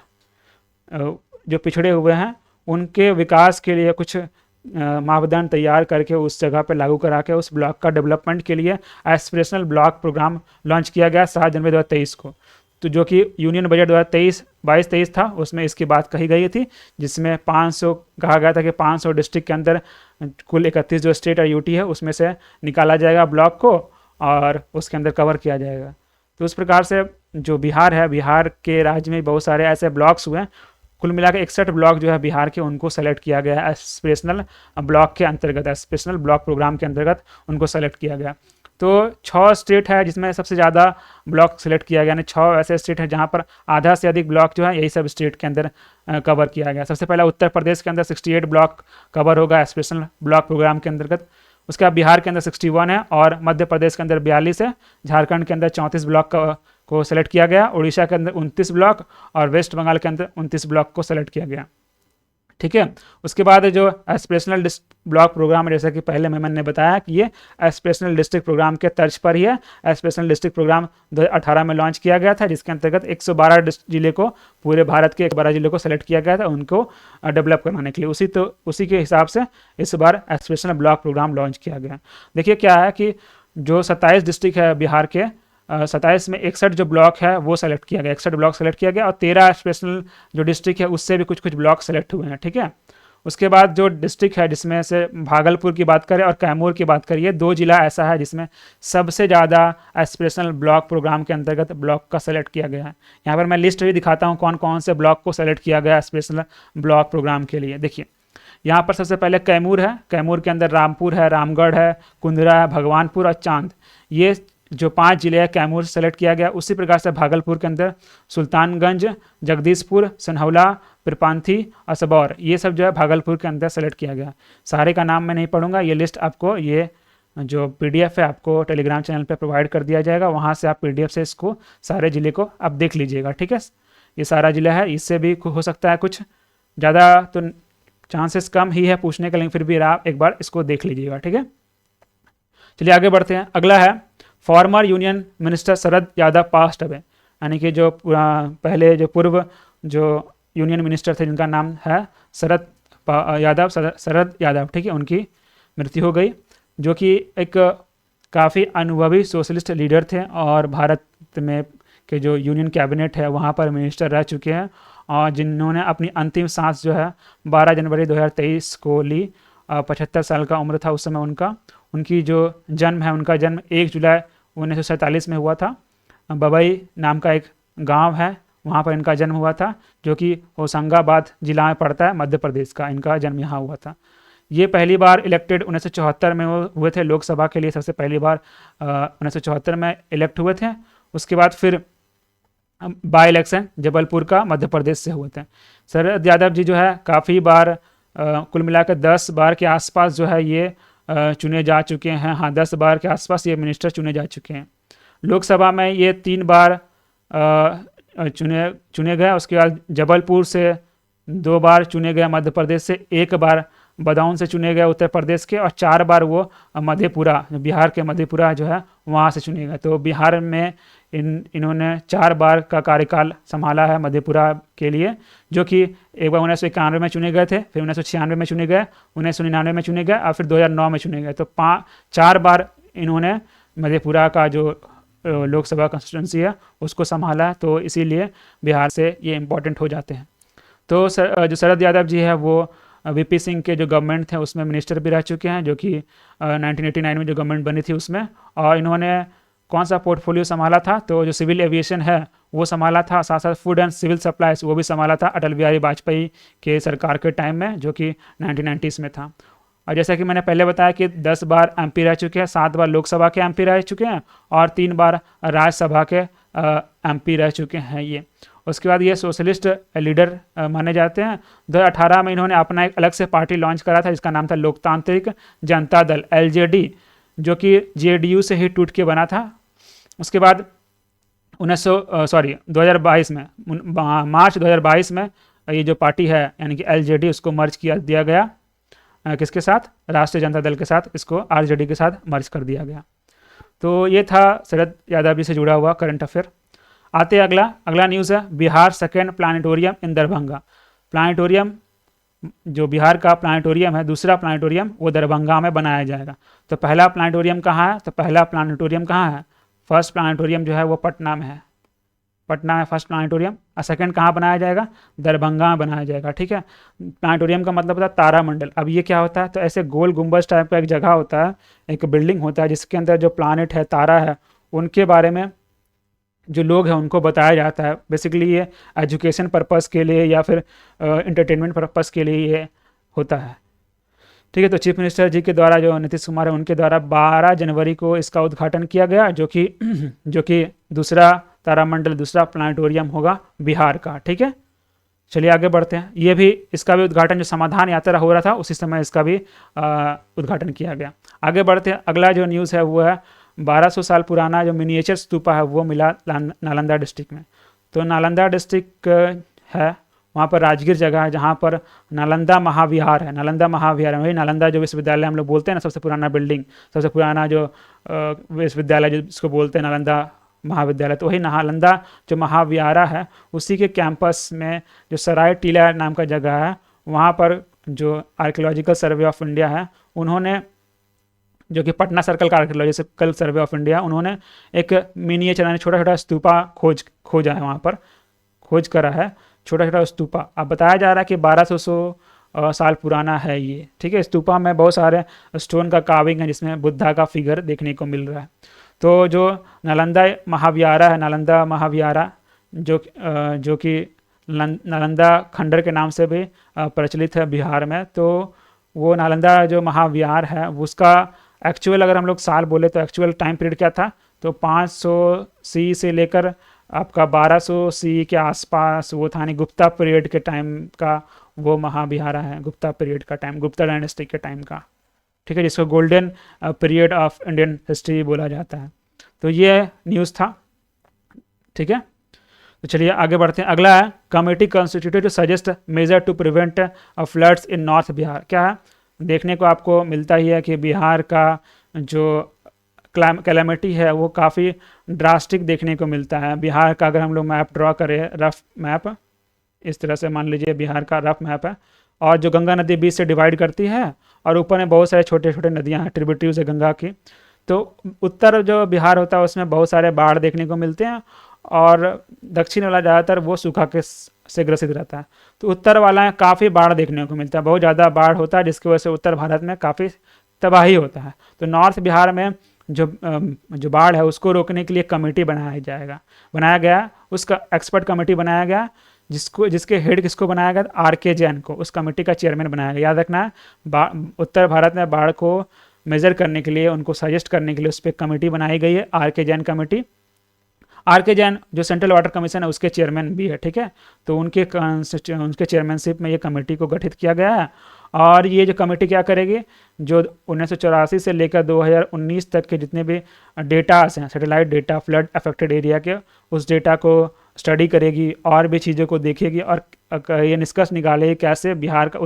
जो पिछड़े हुए हैं उनके विकास के लिए कुछ मापदंड तैयार करके उस जगह पर लागू करा के उस ब्लॉक का डेवलपमेंट के लिए एस्पिरेशनल ब्लॉक प्रोग्राम लॉन्च किया गया 7 जनवरी 2023 को। तो जो कि यूनियन बजट 2022-23 था, उसमें इसकी बात कही गई थी, जिसमें 500 कहा गया था कि 500 डिस्ट्रिक्ट के अंदर कुल 31 जो स्टेट और यूटी है उसमें से निकाला जाएगा ब्लॉक को और उसके अंदर कवर किया जाएगा। तो उस प्रकार से जो बिहार है, बिहार के राज्य में बहुत सारे ऐसे ब्लॉक्स हुए हैं, कुल मिलाकर 61 ब्लॉक जो है बिहार के, उनको सेलेक्ट किया गया है एस्पिरेशनल ब्लॉक के अंतर्गत, एस्पिरेशनल ब्लॉक प्रोग्राम के अंतर्गत उनको सेलेक्ट किया गया। तो 6 स्टेट है जिसमें सबसे ज़्यादा ब्लॉक सेलेक्ट किया गया, यानी 6 ऐसे स्टेट है जहाँ पर आधा से अधिक ब्लॉक जो है यही सब स्टेट के अंदर कवर किया गया। सबसे पहला उत्तर प्रदेश के अंदर 68 ब्लॉक कवर होगा एस्पिरेशनल ब्लॉक प्रोग्राम के अंतर्गत। उसके बाद बिहार के अंदर 61 है, और मध्य प्रदेश के अंदर 42 है, झारखंड के अंदर 34 ब्लॉक को सेलेक्ट किया गया, उड़ीसा के अंदर 29 ब्लॉक और वेस्ट बंगाल के अंदर 29 ब्लॉक को सेलेक्ट किया गया। ठीक है। उसके बाद जो एस्पिरेशनल ब्लॉक प्रोग्राम है, जैसा कि पहले मैंने बताया कि ये एस्पिरेशनल डिस्ट्रिक्ट प्रोग्राम के तर्ज पर ही है। एस्पिरेशनल डिस्ट्रिक्ट प्रोग्राम 2018 में लॉन्च किया गया था, जिसके अंतर्गत 112 जिले को, पूरे भारत के 112 जिलों को सेलेक्ट किया गया था उनको डेवलप करवाने के लिए। उसी के हिसाब से इस बार एस्पिरेशनल ब्लॉक प्रोग्राम लॉन्च किया गया। देखिए क्या है कि जो 27 डिस्ट्रिक्ट है बिहार के, 27 में 61 जो ब्लॉक है वो सेलेक्ट किया गया, 61 ब्लॉक सेलेक्ट किया गया, और 13 एस्पिरेशनल जो डिस्ट्रिक्ट है उससे भी कुछ कुछ ब्लॉक सेलेक्ट हुए हैं। ठीक है। उसके बाद जो डिस्ट्रिक्ट है, जिसमें से भागलपुर की बात करें और कैमूर की बात करिए, 2 जिला ऐसा है जिसमें सबसे ज़्यादा एस्पिरेशनल ब्लॉक प्रोग्राम के अंतर्गत ब्लॉक का सेलेक्ट किया गया है। यहाँ पर मैं लिस्ट भी दिखाता हूँ कौन कौन से ब्लॉक को सेलेक्ट किया गया एस्पिरेशनल ब्लॉक प्रोग्राम के लिए। देखिए यहाँ पर सबसे पहले कैमूर है, कैमूर के अंदर रामपुर है, रामगढ़ है, कुंदरा है, भगवानपुर और चांद, ये जो 5 जिले हैं कैमूर सेलेक्ट किया गया। उसी प्रकार से भागलपुर के अंदर सुल्तानगंज, जगदीशपुर, सनहौला, पिरपांथी, असबौर, ये सब जो है भागलपुर के अंदर सेलेक्ट किया गया। सारे का नाम मैं नहीं पढ़ूंगा, ये लिस्ट आपको, ये जो पीडीएफ है आपको टेलीग्राम चैनल पे प्रोवाइड कर दिया जाएगा, वहाँ से आप पीडीएफ से इसको सारे ज़िले को आप देख लीजिएगा। ठीक है। ये सारा ज़िला है, इससे भी हो सकता है कुछ, ज़्यादा तो चांसेस कम ही है पूछने के, लेकिन फिर भी आप एक बार इसको देख लीजिएगा। ठीक है। चलिए आगे बढ़ते हैं। अगला है former union minister Sharad Yadav passed away, यानी कि जो पहले जो पूर्व जो यूनियन मिनिस्टर थे जिनका नाम है शरद यादव, ठीक है, उनकी मृत्यु हो गई, जो कि एक काफ़ी अनुभवी सोशलिस्ट लीडर थे और भारत में के जो यूनियन कैबिनेट है वहाँ पर मिनिस्टर रह चुके हैं, और जिन्होंने अपनी अंतिम सांस जो है 12 जनवरी 2023 को ली। 75 साल का उम्र था उस समय उनका। उनकी जो जन्म है, उनका जन्म 1 जुलाई 1947 में हुआ था। बबई नाम का एक गांव है, वहाँ पर इनका जन्म हुआ था, जो कि होशंगाबाद जिला में पड़ता है, मध्य प्रदेश का। इनका जन्म यहाँ हुआ था। ये पहली बार इलेक्टेड 1974 में हुए थे लोकसभा के लिए, सबसे पहली बार 1974 में इलेक्ट हुए थे। उसके बाद फिर बाई इलेक्शन जबलपुर का मध्य प्रदेश से हुए थे। शरद यादव जी जो है काफ़ी बार, कुल मिलाकर 10 बार के आसपास जो है ये चुने जा चुके हैं। हाँ, 10 बार के आसपास ये मिनिस्टर चुने जा चुके हैं। लोकसभा में ये 3 बार चुने गए। उसके बाद जबलपुर से 2 बार चुने गए, मध्य प्रदेश से 1 बार बदाऊं से चुने गए उत्तर प्रदेश के, और 4 बार वो मधेपुरा, बिहार के मधेपुरा जो है वहाँ से चुने गए। तो बिहार में इन्होंने 4 बार का कार्यकाल संभाला है मधेपुरा के लिए, जो कि एक बार 1991 में चुने गए थे, फिर 1996 में चुने गए, 1999 में चुने गए, और फिर 2009 में चुने गए। तो 4 बार इन्होंने मधेपुरा का जो लोकसभा कंस्टिट्यूंसी है उसको संभाला है, तो इसीलिए बिहार से ये इम्पोर्टेंट हो जाते हैं। तो जो शरद यादव जी है वो वीपी सिंह के जो गवर्नमेंट थे उसमें मिनिस्टर भी रह चुके हैं, जो कि 1989 में जो गवर्नमेंट बनी थी उसमें। और इन्होंने कौन सा पोर्टफोलियो संभाला था, तो जो सिविल एविएशन है वो संभाला था, साथ साथ फूड एंड सिविल सप्लाईज वो भी संभाला था अटल बिहारी वाजपेयी के सरकार के टाइम में, जो कि 1990s में था। और जैसा कि मैंने पहले बताया कि 10 बार एमपी रह चुके हैं, 7 बार लोकसभा के एमपी रह चुके हैं, और 3 बार राज्यसभा के एमपी रह चुके हैं ये। उसके बाद ये सोशलिस्ट लीडर माने जाते हैं। 2018 में इन्होंने अपना एक अलग से पार्टी लॉन्च करा था जिसका नाम था लोकतांत्रिक जनता दल, LJD, जो कि JDU से ही टूट के बना था। उसके बाद 2022 में, मार्च 2022 में ये जो पार्टी है यानी कि LJD, उसको मर्ज दिया गया किसके साथ, राष्ट्रीय जनता दल के साथ, इसको RJD के साथ मर्ज कर दिया गया। तो ये था शरद यादव जी से जुड़ा हुआ करंट अफेयर। आते अगला न्यूज़ है बिहार सेकेंड प्लानिटोरियम इन दरभंगा। प्लानिटोरियम, जो बिहार का प्लानिटोरियम है, दूसरा प्लानिटोरियम वो दरभंगा में बनाया जाएगा। तो पहला प्लानिटोरियम कहाँ है, तो पहला प्लानिटोरियम कहाँ है, फर्स्ट प्लानिटोरियम जो है वो पटना में है, पटना में फर्स्ट प्लानिटोरियम। और सेकंड कहाँ बनाया जाएगा, दरभंगा में बनाया जाएगा। ठीक है। प्लानिटोरियम का मतलब होता है तारामंडल। अब ये क्या होता है, तो ऐसे गोल गुंबज टाइप का एक जगह होता है, एक बिल्डिंग होता है जिसके अंदर जो प्लानिट है, तारा है, उनके बारे में जो लोग हैं उनको बताया जाता है। बेसिकली ये एजुकेशन पर्पस के लिए या फिर एंटरटेनमेंट पर्पस के लिए ये होता है। ठीक है। तो चीफ मिनिस्टर जी के द्वारा, जो नीतीश कुमार है उनके द्वारा 12 जनवरी को इसका उद्घाटन किया गया, जो कि दूसरा तारामंडल, दूसरा प्लानिटोरियम होगा बिहार का। ठीक है। चलिए आगे बढ़ते हैं। ये भी, इसका भी उद्घाटन, जो समाधान यात्रा हो रहा था उसी समय इसका भी उद्घाटन किया गया। आगे बढ़ते हैं। अगला जो न्यूज़ है वो है 1200 साल पुराना जो मिनिएचर स्तूपा है वो मिला नालंदा डिस्ट्रिक्ट में। तो नालंदा डिस्ट्रिक्ट है वहाँ पर राजगीर जगह है जहाँ पर नालंदा महाविहार है। नालंदा महाविहार है, वही नालंदा जो विश्वविद्यालय हम लोग बोलते हैं ना, सबसे पुराना बिल्डिंग, सबसे पुराना जो विश्वविद्यालय जो जिसको बोलते हैं नालंदा महाविद्यालय, तो वही नालंदा जो महाविहारा है उसी के कैंपस में जो सराय टीला नाम का जगह है, वहाँ पर जो आर्कियोलॉजिकल सर्वे ऑफ इंडिया है उन्होंने, जो कि पटना सर्कल का आर्कियोलॉजिकल सर्वे ऑफ इंडिया, उन्होंने एक मिनिएचर यानी छोटा छोटा स्तूपा खोजा है, वहाँ पर खोज करा है छोटा छोटा स्तूपा। अब बताया जा रहा है कि 1200 साल पुराना है ये, ठीक है। स्तूपा में बहुत सारे स्टोन का काविंग है जिसमें बुद्धा का फिगर देखने को मिल रहा है। तो जो नालंदा महाविहारा है, नालंदा महाविहारा जो कि नालंदा खंडर के नाम से भी प्रचलित है बिहार में, तो वो नालंदा जो महाविहार है उसका एक्चुअल अगर हम लोग साल बोले तो एक्चुअल टाइम पीरियड क्या था, तो 500 सी से लेकर आपका 1200 सी के आसपास वो था, यानी गुप्ता पीरियड के टाइम का वो महाविहारा है, गुप्ता पीरियड का टाइम, गुप्ता डायनेस्टी के टाइम का, ठीक है, जिसको golden period of Indian history बोला जाता है। तो ये न्यूज़ था, ठीक है। तो चलिए आगे बढ़ते हैं। अगला है committee constituted to suggest measure to prevent floods in north Bihar. क्या है, देखने को आपको मिलता ही है कि बिहार का जो कैलेमिटी है वो काफ़ी ड्रास्टिक देखने को मिलता है। बिहार का अगर हम लोग मैप ड्रॉ करें, रफ मैप इस तरह से मान लीजिए बिहार का रफ मैप है, और जो गंगा नदी बीच से डिवाइड करती है और ऊपर में बहुत सारे छोटे छोटे नदियाँ हैं ट्रिब्यूटरीज है गंगा की, तो उत्तर जो बिहार होता है उसमें बहुत सारे बाढ़ देखने को मिलते हैं, और दक्षिण वाला ज़्यादातर वो सूखा के से ग्रसित रहता है। तो उत्तर वाला काफ़ी बाढ़ देखने को मिलता है, बहुत ज़्यादा बाढ़ होता है, जिसकी वजह से उत्तर भारत में काफ़ी तबाही होता है। तो नॉर्थ बिहार में जो बाढ़ है उसको रोकने के लिए कमेटी बनाया गया, उसका एक्सपर्ट कमेटी बनाया गया, जिसके हेड किसको बनाया गया, RK जैन को उस कमेटी का चेयरमैन बनाया गया। याद रखना है, उत्तर भारत में बाढ़ को मेजर करने के लिए, उनको सजेस्ट करने के लिए उस पर कमेटी बनाई गई है, RK Jain committee. RK Jain जो सेंट्रल वाटर कमीशन है उसके चेयरमैन भी है, ठीक है। तो उनके चेयरमैनशिप में ये कमेटी को गठित किया गया है, और ये जो कमेटी क्या करेगी, जो 1984 से लेकर 2019 तक के जितने भी डेटास हैं, satellite data flood affected area के, उस डेटा को स्टडी करेगी और भी चीज़ों को देखेगी, और ये निष्कर्ष निकालेगी कैसे बिहार का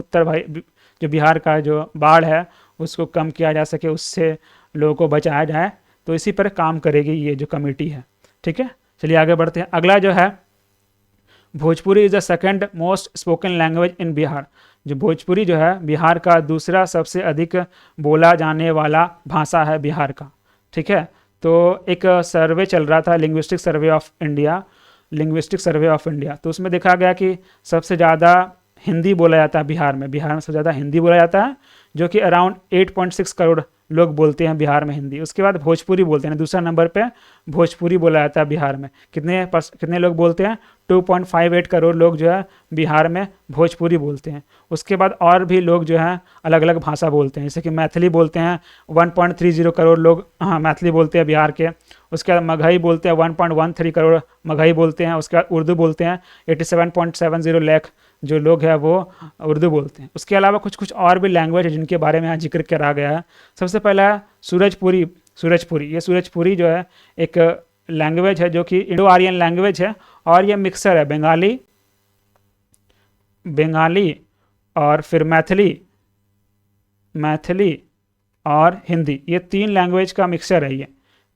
जो बिहार का जो बाढ़ है उसको कम किया जा सके, उससे लोगों को बचाया जाए। तो इसी पर काम करेगी ये जो कमेटी है, ठीक है। चलिए आगे बढ़ते हैं। अगला जो है, Bhojpuri is the second most spoken language in Bihar. जो भोजपुरी जो है बिहार का दूसरा सबसे अधिक बोला जाने वाला भाषा है बिहार का, ठीक है। तो एक सर्वे चल रहा था, लिंग्विस्टिक सर्वे ऑफ इंडिया, तो उसमें देखा गया कि सबसे ज़्यादा हिंदी बोला जाता है बिहार में सबसे ज़्यादा हिंदी बोला जाता है, जो कि अराउंड 8.6 करोड़ लोग बोलते हैं बिहार में हिंदी। उसके बाद भोजपुरी बोलते हैं, दूसरा नंबर पे भोजपुरी बोला जाता है बिहार में। कितने लोग बोलते हैं, 2.58 करोड़ लोग जो है बिहार में भोजपुरी बोलते हैं। उसके बाद और भी लोग जो हैं अलग अलग भाषा बोलते हैं, जैसे कि मैथिली बोलते हैं 1.30 करोड़ लोग, हाँ मैथिली बोलते हैं बिहार के। उसके बाद मगही बोलते हैं 1.13 करोड़ मगही बोलते हैं। उसके बाद उर्दू बोलते हैं 87.70 लाख जो लोग हैं वो उर्दू बोलते हैं। उसके अलावा कुछ और भी लैंग्वेज है जिनके बारे में यहाँ जिक्र करा गया है। सबसे पहला है सूरजपुरी। ये सूरजपुरी जो है एक लैंग्वेज है जो कि इंडो आर्यन लैंग्वेज है, और ये मिक्सर है बंगाली और फिर मैथिली और हिंदी, ये 3 लैंग्वेज का मिक्सर है ये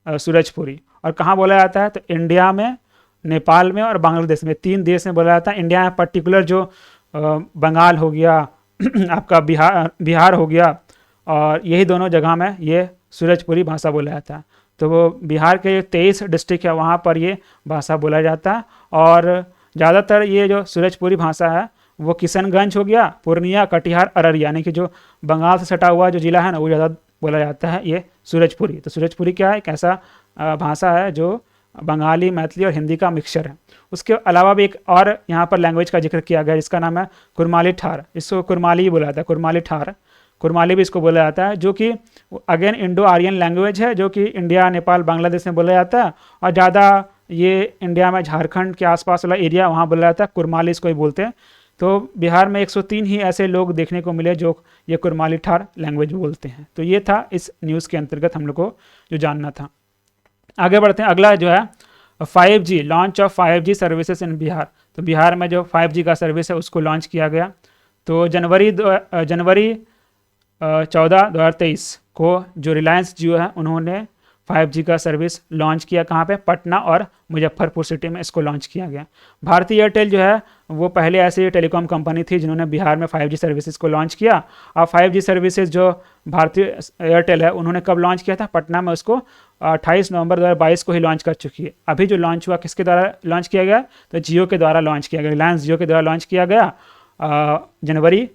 सूरजपुरी। और कहाँ बोला जाता है, तो इंडिया में, नेपाल में और बांग्लादेश में, 3 देश में बोला जाता है। इंडिया में पर्टिकुलर जो बंगाल हो गया आपका बिहार हो गया, और यही दोनों जगह में ये सूरजपुरी भाषा बोला जाता है। तो वो बिहार के 23 डिस्ट्रिक्ट है वहाँ पर ये भाषा बोला जाता है, और ज़्यादातर ये जो सूरजपुरी भाषा है वो किशनगंज हो गया, पूर्णिया, कटिहार, अररिया, यानी कि जो बंगाल से सटा हुआ जो ज़िला है ना वो ज़्यादा बोला जाता है ये सूरजपुरी। तो सूरजपुरी क्या है, एक ऐसा भाषा है जो बंगाली, मैथिली और हिंदी का मिक्सचर है। उसके अलावा भी एक और यहाँ पर लैंग्वेज का जिक्र किया गया जिसका नाम है कुरमाली ठार। इसको कुरमाली ही बोला जाता है, कुरमाली भी इसको बोला जाता है, जो कि अगेन इंडो आर्यन लैंग्वेज है, जो कि इंडिया, नेपाल, बांग्लादेश में बोला जाता है, और ज़्यादा ये इंडिया में झारखंड के आसपास वाला एरिया वहाँ बोला जाता है, कुरमाली इसको ही बोलते हैं। तो बिहार में 103 ही ऐसे लोग देखने को मिले जो ये कुरमाली ठार लैंग्वेज बोलते हैं। तो ये था इस न्यूज़ के अंतर्गत हम लोग को जो जानना था। आगे बढ़ते हैं। अगला जो है 5G, launch of 5G services in Bihar. तो बिहार में जो 5G का सर्विस है उसको लॉन्च किया गया। तो जनवरी 14/2023 को जो रिलायंस जियो है उन्होंने 5G का सर्विस लॉन्च किया। कहाँ पे? पटना और मुजफ्फरपुर सिटी में इसको लॉन्च किया गया। भारती एयरटेल जो है वो पहले ऐसी टेलीकॉम कंपनी थी जिन्होंने बिहार में 5G सर्विसेज को लॉन्च किया। और 5G सर्विसेज जो भारतीय एयरटेल है उन्होंने कब लॉन्च किया था? पटना में उसको 28 नवंबर 2022 को ही लॉन्च कर चुकी है। अभी जो लॉन्च हुआ किसके द्वारा लॉन्च किया गया? तो जियो के द्वारा लॉन्च किया गया, रिलायंस जियो के द्वारा लॉन्च किया गया। जनवरी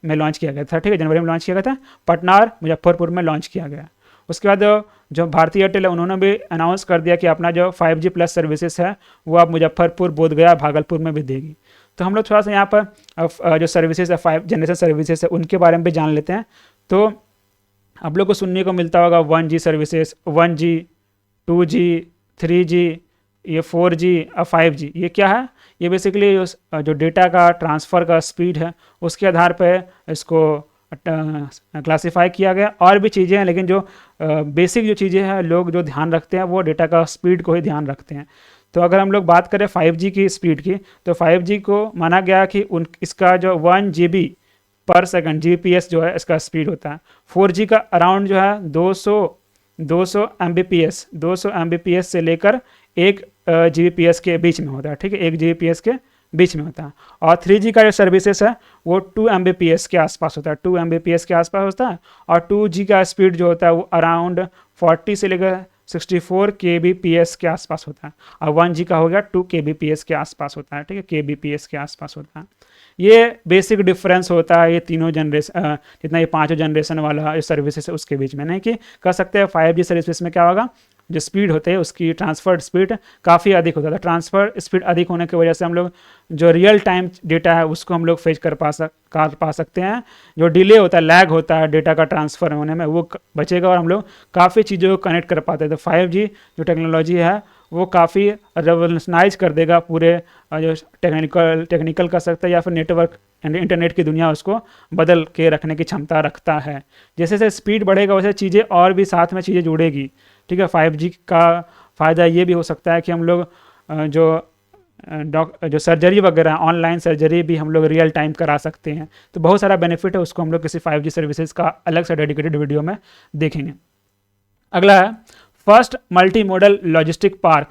में लॉन्च किया गया था, ठीक है, जनवरी में लॉन्च किया गया था। पटना और मुजफ्फरपुर में लॉन्च किया गया। उसके बाद जो भारतीय एयरटेल है उन्होंने भी अनाउंस कर दिया कि अपना जो 5G प्लस सर्विसेज है वो अब मुजफ्फरपुर, बोधगया, भागलपुर में भी देगी। तो हम लोग थोड़ा सा यहाँ पर जो सर्विसेज है 5 जनरेशन सर्विसेज है उनके बारे में भी जान लेते हैं। तो आप लोग को सुनने को मिलता होगा 1G services, 1G, 2G, 3G, ये 4G और 5G। ये क्या है? ये बेसिकली जो डेटा का ट्रांसफ़र का स्पीड है उसके आधार पर इसको क्लासीफाई किया गया। और भी चीज़ें हैं लेकिन जो बेसिक जो चीज़ें हैं लोग जो ध्यान रखते हैं वो डेटा का स्पीड को ही ध्यान रखते हैं। तो अगर हम लोग बात करें 5G की स्पीड की, तो 5G को माना गया कि इसका जो 1 GB पर सेकंड Gbps जो है इसका स्पीड होता है। 4G का अराउंड जो है 200 Mbps से लेकर 1 Gbps के बीच में होता है, ठीक है, 1 Gbps के बीच में होता है। और 3G का जो सर्विसेज है वो 2 Mbps के आसपास होता है, 2 Mbps के आसपास होता है। और 2G का स्पीड जो होता है वो अराउंड 40 से लेकर 64 kbps के आसपास होता है। और 1G का हो गया 2 kbps के आसपास होता है, ठीक है, kbps के आसपास होता है। ये बेसिक डिफरेंस होता है ये तीनों जनरेशन, जितना ये पाँचों जनरेशन वाला जो सर्विसेज है उसके बीच में। नहीं कि कह सकते हैं 5G सर्विसेज में क्या होगा, जो स्पीड होते हैं उसकी ट्रांसफ़र स्पीड काफ़ी अधिक होता है। ट्रांसफ़र स्पीड अधिक होने की वजह से हम लोग जो रियल टाइम डेटा है उसको हम लोग फेच कर पा सकते हैं। जो डिले होता है, लैग होता है डेटा का ट्रांसफ़र होने में, वो बचेगा और हम लोग काफ़ी चीज़ों को कनेक्ट कर पाते हैं। तो 5G जो टेक्नोलॉजी है वो काफ़ी रेवोल्यूशनाइज कर देगा पूरे जो टेक्निकल कर सकता है या फिर नेटवर्क इंटरनेट की दुनिया, उसको बदल के रखने की क्षमता रखता है। जैसे जैसे स्पीड बढ़ेगा वैसे चीज़ें और भी साथ में चीज़ें जुड़ेगी, ठीक है। 5G का फ़ायदा ये भी हो सकता है कि हम लोग जो सर्जरी वगैरह ऑनलाइन सर्जरी भी हम लोग रियल टाइम करा सकते हैं। तो बहुत सारा बेनिफिट है, उसको हम लोग किसी 5G सर्विसेज का अलग से डेडिकेटेड वीडियो में देखेंगे। अगला है first multi modal logistic park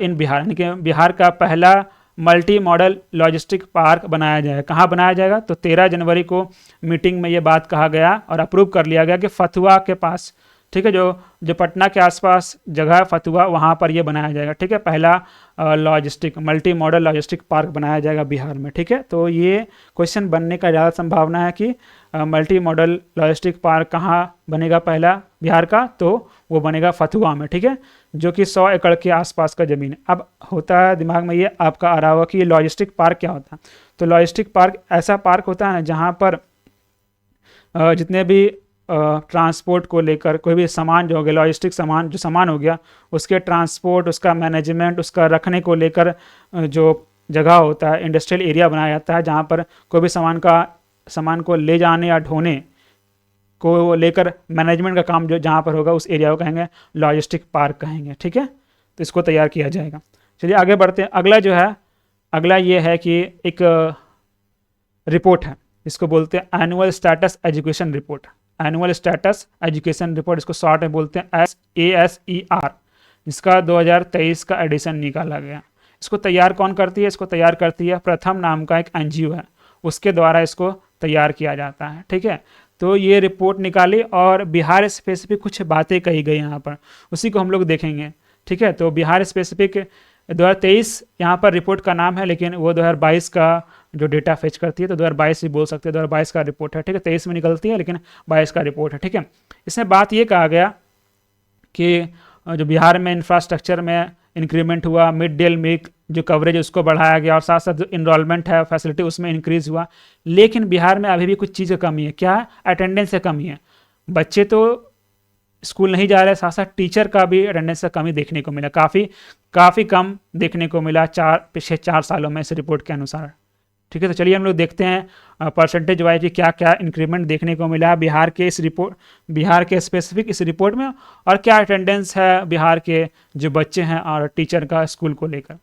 इन बिहार, यानी कि बिहार का पहला मल्टी मॉडल लॉजिस्टिक पार्क बनाया जाएगा। कहाँ बनाया जाएगा? तो 13 जनवरी को मीटिंग में ये बात कहा गया और अप्रूव कर लिया गया कि फतुहा के पास, ठीक है, जो पटना के आसपास जगह है फतुहा, वहाँ पर ये बनाया जाएगा, ठीक है। पहला मल्टी मॉडल लॉजिस्टिक पार्क बनाया जाएगा बिहार में, ठीक है। तो ये क्वेश्चन बनने का ज़्यादा संभावना है कि मल्टी मॉडल लॉजिस्टिक पार्क कहाँ बनेगा पहला बिहार का, तो वो बनेगा फतुहा में, ठीक है, जो कि 100 एकड़ के आसपास का ज़मीन है। अब होता है दिमाग में ये आपका आ रहा होगा कि ये लॉजिस्टिक पार्क क्या होता है। तो लॉजिस्टिक पार्क ऐसा पार्क होता है ना जहाँ पर जितने भी ट्रांसपोर्ट को लेकर कोई भी सामान जो हो गया, लॉजिस्टिक सामान हो गया, उसके ट्रांसपोर्ट, उसका मैनेजमेंट, उसका रखने को लेकर जो जगह होता है, इंडस्ट्रियल एरिया बनाया जाता है जहाँ पर कोई भी सामान को ले जाने या ढोने को लेकर मैनेजमेंट का काम जो जहाँ पर होगा उस एरिया को कहेंगे लॉजिस्टिक पार्क कहेंगे, ठीक है। तो इसको तैयार किया जाएगा। चलिए आगे बढ़ते हैं। अगला ये है कि एक रिपोर्ट है, इसको बोलते हैं annual status education report. Annual status education report, इसको शॉर्ट में बोलते हैं ASER, जिसका 2023 का एडिशन निकाला गया। इसको तैयार कौन करती है? इसको तैयार करती है प्रथम नाम का एक NGO है, उसके द्वारा इसको तैयार किया जाता है, ठीक है। तो ये रिपोर्ट निकाली और बिहार स्पेसिफिक कुछ बातें कही गई यहाँ पर, उसी को हम लोग देखेंगे, ठीक है। तो बिहार स्पेसिफिक 2023 यहाँ पर रिपोर्ट का नाम है, लेकिन वो 2022 का जो डेटा फेच करती है, तो 2022 भी बोल सकते हैं, 2022 का रिपोर्ट है, ठीक है। 23 में निकलती है लेकिन 22 का रिपोर्ट है, ठीक है। इसमें बात ये कहा गया कि जो बिहार में इंफ्रास्ट्रक्चर में इंक्रीमेंट हुआ, मिड डे मील जो कवरेज उसको बढ़ाया गया और साथ साथ जो इनरोलमेंट है फैसिलिटी उसमें इंक्रीज़ हुआ। लेकिन बिहार में अभी भी कुछ चीज़ें कमी है। क्या है? अटेंडेंस से कमी है। बच्चे तो स्कूल नहीं जा रहे, साथ साथ टीचर का भी अटेंडेंस से कमी देखने को मिला, काफ़ी कम देखने को मिला पिछले 4 सालों में इस रिपोर्ट के अनुसार, ठीक है, तो चलिए हम लोग देखते हैं परसेंटेज वाइज कि क्या क्या इंक्रीमेंट देखने को मिला बिहार के स्पेसिफिक इस रिपोर्ट में, और क्या अटेंडेंस है बिहार के जो बच्चे हैं और टीचर का स्कूल को लेकर।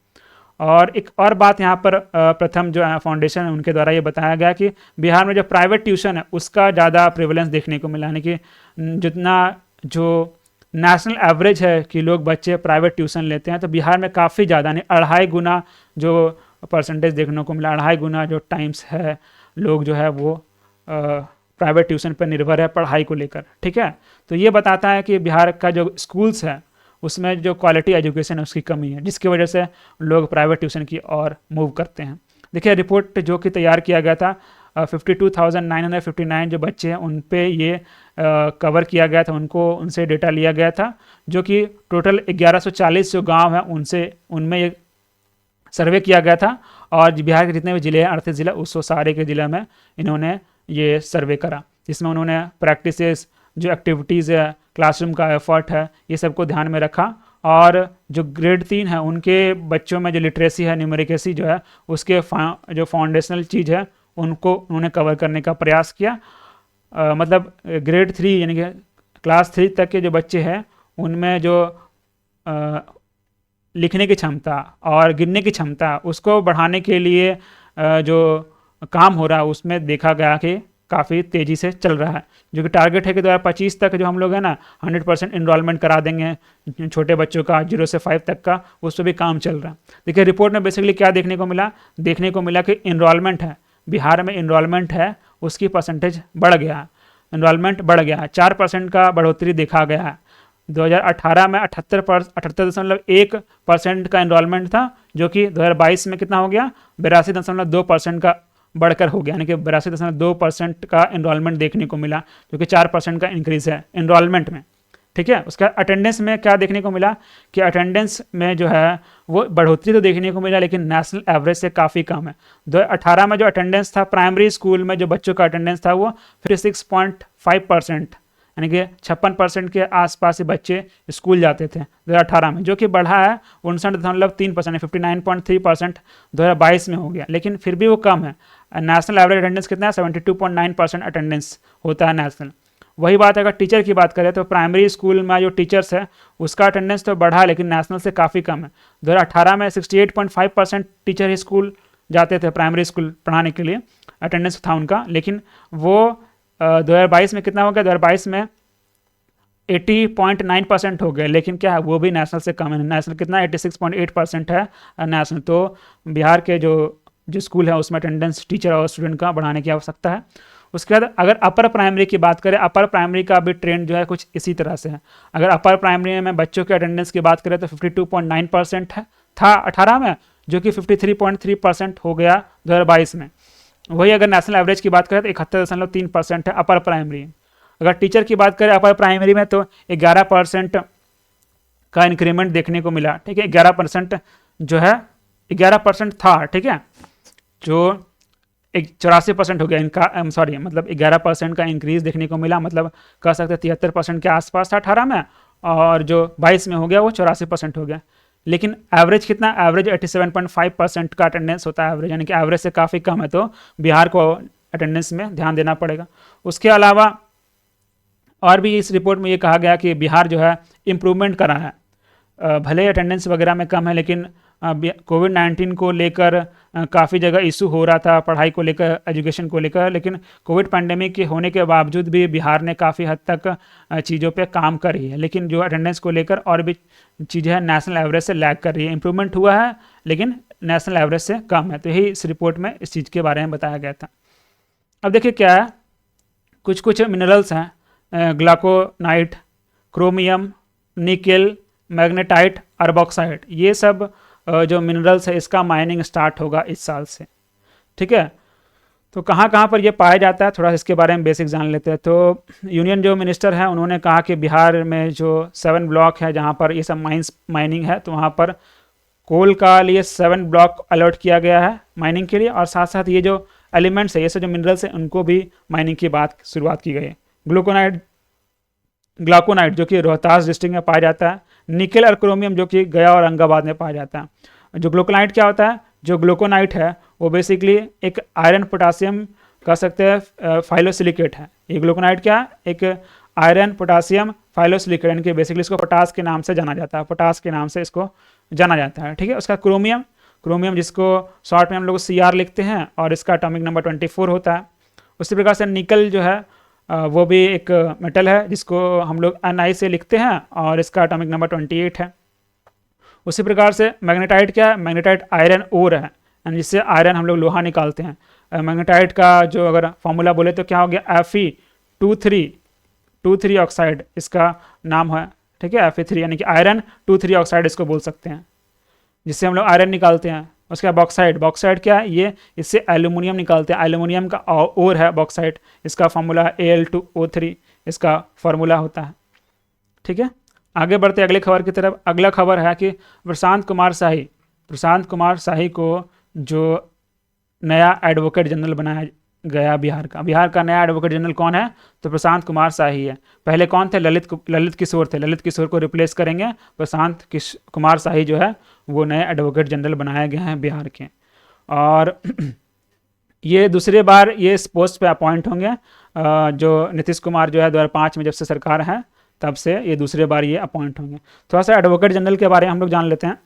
और एक और बात यहाँ पर प्रथम जो फाउंडेशन है उनके द्वारा ये बताया गया कि बिहार में जो प्राइवेट ट्यूशन है उसका ज़्यादा प्रेवलेंस देखने को मिला, यानी कि जितना जो नेशनल एवरेज है कि लोग बच्चे प्राइवेट ट्यूशन लेते हैं, तो बिहार में काफ़ी ज़्यादा यानी 2.5 गुना जो परसेंटेज देखने को मिला, 2.5 गुना जो टाइम्स है लोग जो है वो प्राइवेट ट्यूशन पर निर्भर है पढ़ाई को लेकर। ठीक है, तो ये बताता है कि बिहार का जो स्कूल्स है उसमें जो क्वालिटी एजुकेशन है उसकी कमी है, जिसकी वजह से लोग प्राइवेट ट्यूशन की ओर मूव करते हैं। देखिए रिपोर्ट जो कि तैयार किया गया था 52,959 जो बच्चे हैं उन पे ये कवर किया गया था, उनसे डेटा लिया गया था, जो कि टोटल 1140 जो गांव हैं उनमें ये सर्वे किया गया था। और बिहार के जितने भी ज़िले हैं 38 ज़िला, उस सारे के ज़िले में इन्होंने ये सर्वे करा, जिसमें उन्होंने प्रैक्टिसेस, जो एक्टिविटीज़ है, क्लासरूम का एफर्ट है, ये सबको ध्यान में रखा। और जो ग्रेड 3 है उनके बच्चों में जो लिटरेसी है, न्यूमेरिकेसी जो है, उसके जो फाउंडेशनल चीज़ है उनको उन्होंने कवर करने का प्रयास किया। मतलब ग्रेड 3 यानी कि क्लास 3 तक के जो बच्चे हैं उनमें जो लिखने की क्षमता और गिनने की क्षमता उसको बढ़ाने के लिए जो काम हो रहा है उसमें देखा गया कि काफ़ी तेज़ी से चल रहा है, जो कि टारगेट है कि 2025 तक जो हम लोग है ना 100% इनरोलमेंट करा देंगे छोटे बच्चों का 0 से 5 तक का, उस पर भी काम चल रहा है। देखिए रिपोर्ट में बेसिकली क्या देखने को मिला कि इनरोलमेंट है बिहार में, इनरोलमेंट है उसकी परसेंटेज बढ़ गया, इनरोलमेंट बढ़ गया, 4% का बढ़ोतरी देखा गया है। 2018 में 78.1% का इनरोलमेंट था, जो कि 2022 में कितना हो गया 82.2% का बढ़कर हो गया, यानी कि 82.2% का इनरोलमेंट देखने को मिला, जो कि 4% का इंक्रीज है इनरोलमेंट में। ठीक है, उसका अटेंडेंस में क्या देखने को मिला कि अटेंडेंस में जो है वो बढ़ोतरी तो देखने को मिला, लेकिन नेशनल एवरेज से काफ़ी कम है। 2018 में जो अटेंडेंस था प्राइमरी स्कूल में जो बच्चों का अटेंडेंस था वो 56.5%, यानी कि 56% के आसपास ही बच्चे स्कूल जाते थे 2018 में, जो कि बढ़ा है 59.3%, 59.3% 2022 में हो गया, लेकिन फिर भी वो कम है। नेशनल एवरेज अटेंडेंस कितना है 72.9% अटेंडेंस होता है नेशनल। वही बात अगर टीचर की बात करें तो प्राइमरी स्कूल में जो टीचर्स है उसका अटेंडेंस तो बढ़ा, लेकिन नेशनल से काफ़ी कम है। 2018 में 68.5% टीचर स्कूल जाते थे प्राइमरी स्कूल पढ़ाने के लिए, अटेंडेंस था उनका, लेकिन वो 2022 में कितना हो गया, 2022 में 80.9% हो गया, लेकिन क्या है वो भी नेशनल से कम है। नेशनल कितना 86.8% है नेशनल। तो बिहार के जो स्कूल है उसमें अटेंडेंस टीचर और स्टूडेंट का बढ़ाने की आवश्यकता है। उसके बाद अगर अपर प्राइमरी की बात करें, अपर प्राइमरी का भी ट्रेंड जो है कुछ इसी तरह से है। अगर अपर प्राइमरी में बच्चों के अटेंडेंस की बात करें तो 52.9% था 18 में, जो कि 53.3% हो गया 2022 में। वही अगर नेशनल एवरेज की बात करें तो 71.3% है अपर प्राइमरी। अगर टीचर की बात करें अपर प्राइमरी में तो 11% का इंक्रीमेंट देखने को मिला। ठीक है, 11% जो है 11% था, ठीक है, जो 84% हो गया इनका, मतलब 11% का इंक्रीज देखने को मिला, मतलब कह सकते 73% के आसपास था 18 में, और जो 22 में हो गया वो 84% हो गया। लेकिन एवरेज कितना, एवरेज 87.5% का अटेंडेंस होता है एवरेज, यानी कि एवरेज से काफ़ी कम है, तो बिहार को अटेंडेंस में ध्यान देना पड़ेगा। उसके अलावा और भी इस रिपोर्ट में ये कहा गया कि बिहार जो है इम्प्रूवमेंट करा है, भले अटेंडेंस वगैरह में कम है, लेकिन कोविड-19 को लेकर काफ़ी जगह इशू हो रहा था पढ़ाई को लेकर, एजुकेशन को लेकर, लेकिन कोविड पैंडेमिक के होने के बावजूद भी बिहार ने काफ़ी हद तक चीज़ों पे काम कर रही है, लेकिन जो अटेंडेंस को लेकर और भी चीज़ें हैं नेशनल एवरेज से लैग कर रही है। इम्प्रूवमेंट हुआ है लेकिन नेशनल एवरेज से कम है, तो यही इस रिपोर्ट में इस चीज़ के बारे में बताया गया था। अब देखिए क्या है, कुछ मिनरल्स हैं, ग्लाकोनाइट, क्रोमियम, निकेल, मैग्नेटाइट, अर्बॉक्साइड, ये सब जो मिनरल्स है इसका माइनिंग स्टार्ट होगा इस साल से। ठीक है, तो कहाँ कहाँ पर ये पाया जाता है थोड़ा इसके बारे में बेसिक जान लेते हैं। तो यूनियन जो मिनिस्टर हैं उन्होंने कहा कि बिहार में जो 7 ब्लॉक है जहाँ पर ये सब माइनिंग है, तो वहाँ पर कोल का लिए 7 ब्लॉक अलर्ट किया गया है माइनिंग के लिए, और साथ साथ ये जो एलिमेंट्स है, ये सब जो मिनरल्स हैं उनको भी माइनिंग की शुरुआत की गई है। ग्लाकोनाइट जो कि रोहतास डिस्ट्रिक्ट में पाया जाता है, निकेल और क्रोमियम जो कि गया और औरंगाबाद में पाया जाता है। जो ग्लूकोनाइट क्या होता है, जो ग्लूकोनाइट है वो बेसिकली एक आयरन पोटासियम कह सकते हैं फाइलोसिलिकेट है। ये ग्लूकोनाइट क्या, एक आयरन पोटासियम फाइलोसिलिकेट, यानी कि बेसिकली इसको पोटास के नाम से जाना जाता है, पोटास के नाम से इसको जाना जाता है। ठीक है, उसका क्रोमियम, क्रोमियम जिसको शॉर्ट में हम लोग CR लिखते हैं और इसका एटॉमिक नंबर 24 होता है। उसी प्रकार से निकल जो है वो भी एक मेटल है जिसको हम लोग Ni से लिखते हैं और इसका एटॉमिक नंबर 28 है। उसी प्रकार से मैग्नेटाइट क्या है, मैग्नेटाइट आयरन ओर है, यानी जिससे आयरन हम लोग लोहा निकालते हैं। मैग्नेटाइट का जो अगर फॉर्मूला बोले तो क्या हो गया, Fe232 ऑक्साइड इसका नाम है। ठीक है, Fe3 यानी कि आयरन 2,3 ऑक्साइड इसको बोल सकते हैं, जिससे हम लोग आयरन निकालते हैं। उसके बाद बॉक्साइड, बॉक्साइड क्या है, ये इससे एल्यूमिनियम निकालते हैं, एल्यूमिनियम का ओर है बॉक्साइड, इसका फॉर्मूला है Al2O3 इसका फॉर्मूला होता है। ठीक है, आगे बढ़ते अगले खबर की तरफ। अगला खबर है कि प्रशांत कुमार शाही को जो नया एडवोकेट जनरल बनाया गया बिहार का नया एडवोकेट जनरल कौन है, तो प्रशांत कुमार शाही है। पहले कौन थे, ललित किशोर थे, ललित किशोर को रिप्लेस करेंगे, प्रशांत कुमार शाही जो है वो नए एडवोकेट जनरल बनाए गए हैं बिहार के। और ये दूसरे बार ये इस पोस्ट पे अपॉइंट होंगे, जो नीतीश कुमार जो है 2005 में जब से सरकार है तब से ये दूसरे बार ये अपॉइंट होंगे। थोड़ा सा एडवोकेट जनरल के बारे में हम लोग जान लेते हैं।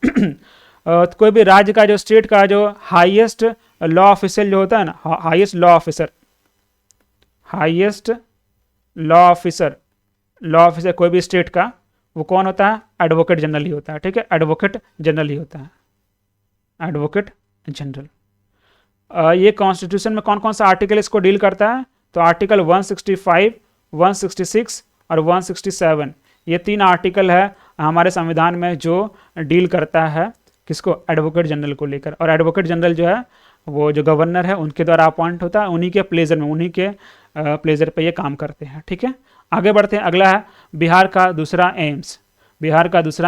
तो कोई भी राज्य का जो स्टेट का जो हाईएस्ट लॉ ऑफिसर जो होता है ना, हाईएस्ट लॉ ऑफिसर कोई भी स्टेट का, वो कौन होता है, एडवोकेट जनरल ही होता है। ठीक है, एडवोकेट जनरल ही होता है, एडवोकेट जनरल। ये कॉन्स्टिट्यूशन में कौन कौन सा आर्टिकल इसको डील करता है, तो आर्टिकल 165, 166 और 167, ये 3 आर्टिकल है हमारे संविधान में जो डील करता है किसको, एडवोकेट जनरल को लेकर। और एडवोकेट जनरल जो है वो जो गवर्नर है उनके द्वारा अपॉइंट होता है, उन्हीं के प्लेजर में, उन्हीं के प्लेजर पे ये काम करते हैं। ठीक है, आगे बढ़ते हैं। अगला है बिहार का दूसरा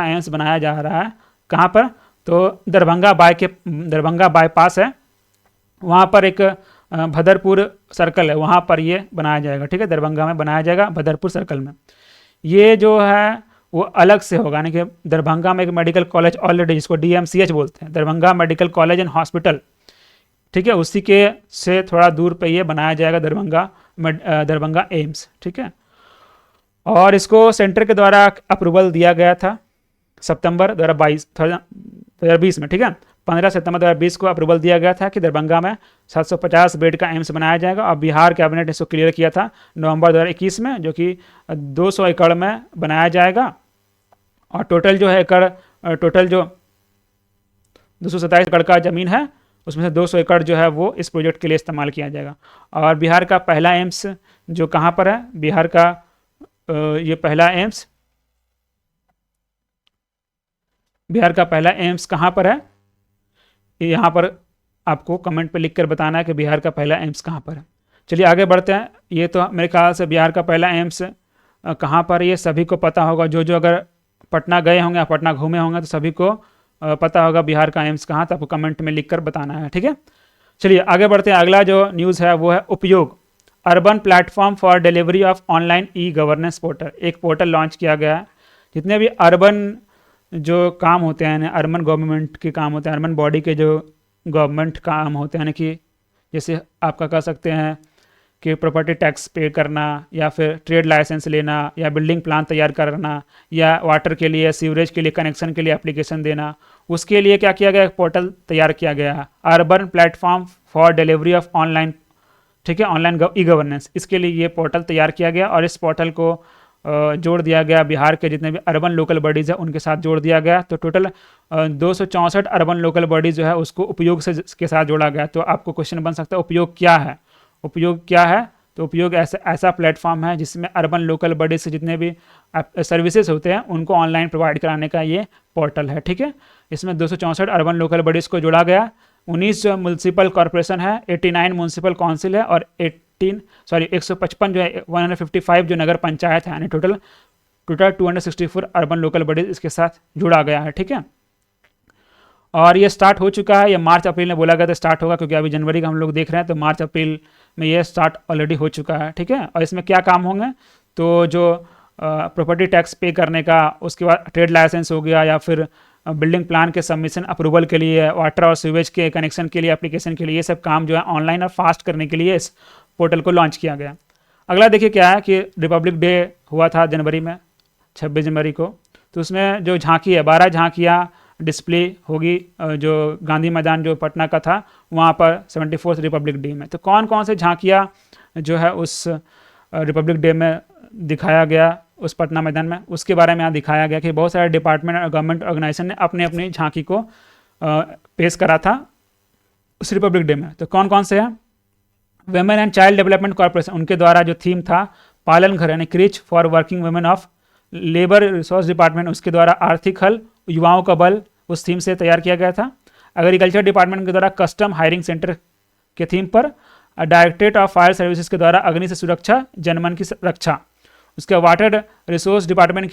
एम्स बनाया जा रहा है। कहाँ पर, तो दरभंगा बाईपास है, वहाँ पर एक भदरपुर सर्कल है, वहाँ पर ये बनाया जाएगा। ठीक है, दरभंगा में बनाया जाएगा, भदरपुर सर्कल में। ये जो है वो अलग से होगा, यानी कि दरभंगा में एक मेडिकल कॉलेज ऑलरेडी, जिसको DMCH बोलते हैं, Darbhanga medical college and hospital. ठीक है, उसी के से थोड़ा दूर पे ये बनाया जाएगा दरभंगा एम्स। ठीक है, और इसको सेंटर के द्वारा अप्रूवल दिया गया था सितंबर 2020 में। ठीक है, 15 सितंबर 2020 को अप्रूवल दिया गया था कि दरभंगा में 750 बेड का एम्स बनाया जाएगा। और बिहार कैबिनेट ने इसको क्लियर किया था नवंबर 2021 में, जो कि 200 एकड़ में बनाया जाएगा। और टोटल जो है टोटल जो 227 एकड़ का ज़मीन है उसमें से 200 एकड़ जो है वो इस प्रोजेक्ट के लिए इस्तेमाल किया जाएगा। और बिहार का पहला एम्स जो कहाँ पर है, बिहार का ये पहला एम्स कहाँ पर है, यहाँ पर आपको कमेंट पे लिखकर बताना है कि बिहार का पहला एम्स कहाँ पर है। चलिए आगे बढ़ते हैं। ये तो मेरे ख्याल से बिहार का पहला एम्स कहाँ पर, ये सभी को पता होगा, जो अगर पटना गए होंगे या पटना घूमे होंगे तो सभी को पता होगा बिहार का एम्स कहाँ, तो आपको कमेंट में लिखकर बताना है। ठीक है, चलिए आगे बढ़ते हैं। अगला जो न्यूज़ है वो है उपयोग, urban platform for delivery of online e-governance portal. एक पोर्टल लॉन्च किया गया है, जितने भी अर्बन जो काम होते हैं, अर्बन गवर्नमेंट के काम होते हैं, अर्बन बॉडी के जो गवर्नमेंट काम होते हैं, कि जैसे आपका कह सकते हैं कि प्रॉपर्टी टैक्स पे करना, या फिर ट्रेड लाइसेंस लेना, या बिल्डिंग प्लान तैयार करना, या वाटर के लिए, सीवरेज के लिए कनेक्शन के लिए एप्लीकेशन देना, उसके लिए क्या किया गया, एक पोर्टल तैयार किया गया है, urban platform for delivery of online. ठीक है, ऑनलाइन ई-गवर्नेंस, इसके लिए ये पोर्टल तैयार किया गया। और इस पोर्टल को जोड़ दिया गया बिहार के जितने भी अर्बन लोकल बॉडीज़ है उनके साथ जोड़ दिया गया। तो टोटल 264 अर्बन लोकल बॉडीज़ जो है उसको उपयोग से के साथ जोड़ा गया। तो आपको क्वेश्चन बन सकता है उपयोग क्या है, तो उपयोग ऐसा प्लेटफॉर्म है जिसमें अर्बन लोकल बॉडीज से जितने भी सर्विसेज होते हैं उनको ऑनलाइन प्रोवाइड कराने का ये पोर्टल है। ठीक है, इसमें 264 अर्बन लोकल बॉडीज़ को जोड़ा गया, 19 म्यूनसिपल कॉरपोरेशन है, 89 म्यूनसिपल काउंसिल है, और 155 जो है 155 जो नगर पंचायत है, यानी टोटल 264 अर्बन लोकल बॉडीज इसके साथ जुड़ा गया है। ठीक है, और ये स्टार्ट हो चुका है, ये मार्च अप्रैल में बोला गया था स्टार्ट होगा, क्योंकि अभी जनवरी का हम लोग देख रहे हैं, तो मार्च अप्रैल में ये स्टार्ट ऑलरेडी हो चुका है। ठीक है, और इसमें क्या काम होंगे, तो जो प्रॉपर्टी टैक्स पे करने का, उसके बाद ट्रेड लाइसेंस हो गया, या फिर बिल्डिंग प्लान के सबमिशन अप्रूवल के लिए, वाटर और सीवेज के कनेक्शन के लिए, एप्लीकेशन के लिए, ये सब काम जो है ऑनलाइन और फास्ट करने के लिए इस पोर्टल को लॉन्च किया गया। अगला देखिए क्या है कि रिपब्लिक डे हुआ था जनवरी में, 26 जनवरी को। तो उसमें जो झांकी है, 12 झांकियाँ डिस्प्ले होगी जो गांधी मैदान जो पटना का था वहाँ पर 74th रिपब्लिक डे में। तो कौन कौन से झांकियाँ जो है उस रिपब्लिक डे में दिखाया गया उस पटना मैदान में, उसके बारे में यहाँ दिखाया गया कि बहुत सारे डिपार्टमेंट और गवर्नमेंट ऑर्गेनाइजेशन ने अपने अपनी झांकी को पेश करा था उस रिपब्लिक डे में। तो कौन कौन से हैं? Women and child development corporation, उनके द्वारा जो थीम था पालन घर यानी crèche for working women of labour resource department, उसके द्वारा आर्थिक हल युवाओं का बल, उस थीम से तैयार किया गया था। एग्रीकल्चर डिपार्टमेंट के द्वारा कस्टम हायरिंग सेंटर के थीम पर, डायरेक्टरेट ऑफ फायर सर्विसेज के द्वारा अग्नि से सुरक्षा जनमन की रक्षा। उसके वाटर रिसोर्स डिपार्टमेंट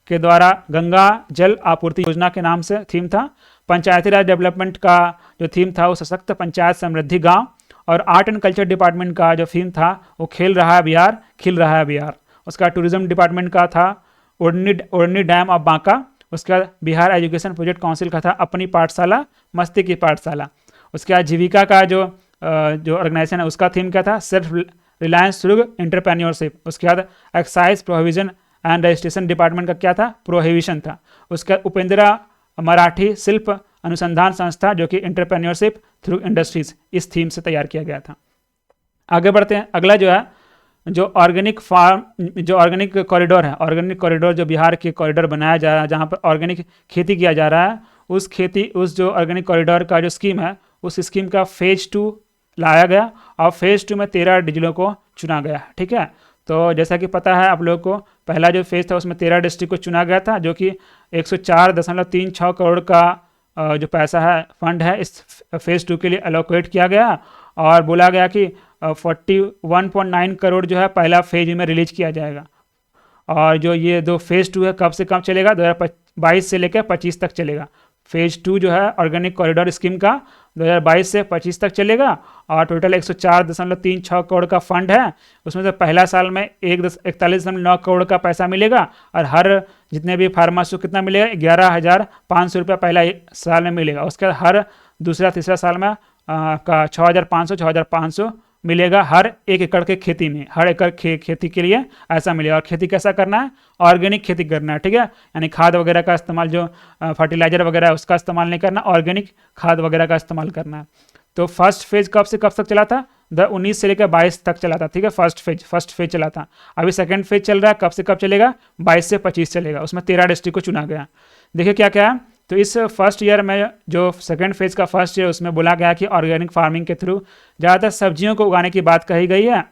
के द्वारा गंगा जल आपूर्ति योजना के नाम से थीम था। पंचायती राज डेवलपमेंट का जो थीम था वो सशक्त पंचायत समृद्धि गांव। और आर्ट एंड कल्चर डिपार्टमेंट का जो थीम था वो खेल रहा है बिहार, खिल रहा है बिहार। उसका टूरिज्म डिपार्टमेंट का था ओढ़नी डैम ऑफ बांका। उसका बिहार एजुकेशन प्रोजेक्ट काउंसिल का था अपनी पाठशाला मस्ती की पाठशाला। उसके बाद जीविका का जो ऑर्गेनाइजेशन है उसका थीम क्या था? Self reliance through entrepreneurship. उसके बाद excise prohibition and registration department का क्या था? प्रोहिबिशन था। उसका उपेंद्रा मराठी शिल्प अनुसंधान संस्था जो कि एंटरप्रेन्योरशिप थ्रू इंडस्ट्रीज, इस थीम से तैयार किया गया था। आगे बढ़ते हैं। अगला जो है जो ऑर्गेनिक कॉरिडोर है, ऑर्गेनिक कॉरिडोर जो बिहार के कॉरिडोर बनाया जा रहा है जहाँ पर ऑर्गेनिक खेती किया जा रहा है, उस जो ऑर्गेनिक कॉरिडोर का जो स्कीम है उस स्कीम का फेज 2 लाया गया और फेज 2 में 13 डिस्ट्रिक्टों को चुना गया। ठीक है, तो जैसा कि पता है आप लोगों को पहला जो फेज था उसमें 13 डिस्ट्रिक्ट को चुना गया था जो कि 104.36 करोड़ का जो पैसा है फंड है इस फेज 2 के लिए एलोकेट किया गया और बोला गया कि 41.9 करोड़ जो है पहला फेज में रिलीज किया जाएगा। और जो ये दो फेज 2 है कब से कब चलेगा? 2022 से लेकर 25 तक चलेगा। फेज 2 जो है ऑर्गेनिक कॉरिडोर स्कीम का 2022 से 25 तक चलेगा और टोटल 104.36 करोड़ का फंड है। उसमें से पहला साल में 41.9 करोड़ का पैसा मिलेगा और हर जितने भी फार्मर्स को कितना मिलेगा? 11,500 रुपया पहला साल में मिलेगा। उसके बाद हर दूसरा तीसरा साल में का 6,500 मिलेगा हर 1 एकड़ के खेती में, हर एकड़ खेती के लिए ऐसा मिलेगा। और खेती कैसा करना है? ऑर्गेनिक खेती करना है। ठीक है, यानी खाद वगैरह का इस्तेमाल जो फर्टिलाइजर वगैरह है उसका इस्तेमाल नहीं करना, ऑर्गेनिक खाद वगैरह का इस्तेमाल करना है। तो फर्स्ट फेज कब से कब तक चला था? 19 से लेकर 22 तक चला था। ठीक है, फर्स्ट फेज चला था। अभी सेकंड फेज चल रहा है, कब से कब चलेगा? 22 से 25 चलेगा। उसमें 13 डिस्ट्रिक्ट को चुना गया। देखिए क्या क्या है। तो इस फर्स्ट ईयर में जो सेकंड फेज का फर्स्ट ईयर उसमें बोला गया कि ऑर्गेनिक फार्मिंग के थ्रू ज़्यादातर सब्जियों को उगाने की बात कही गई है।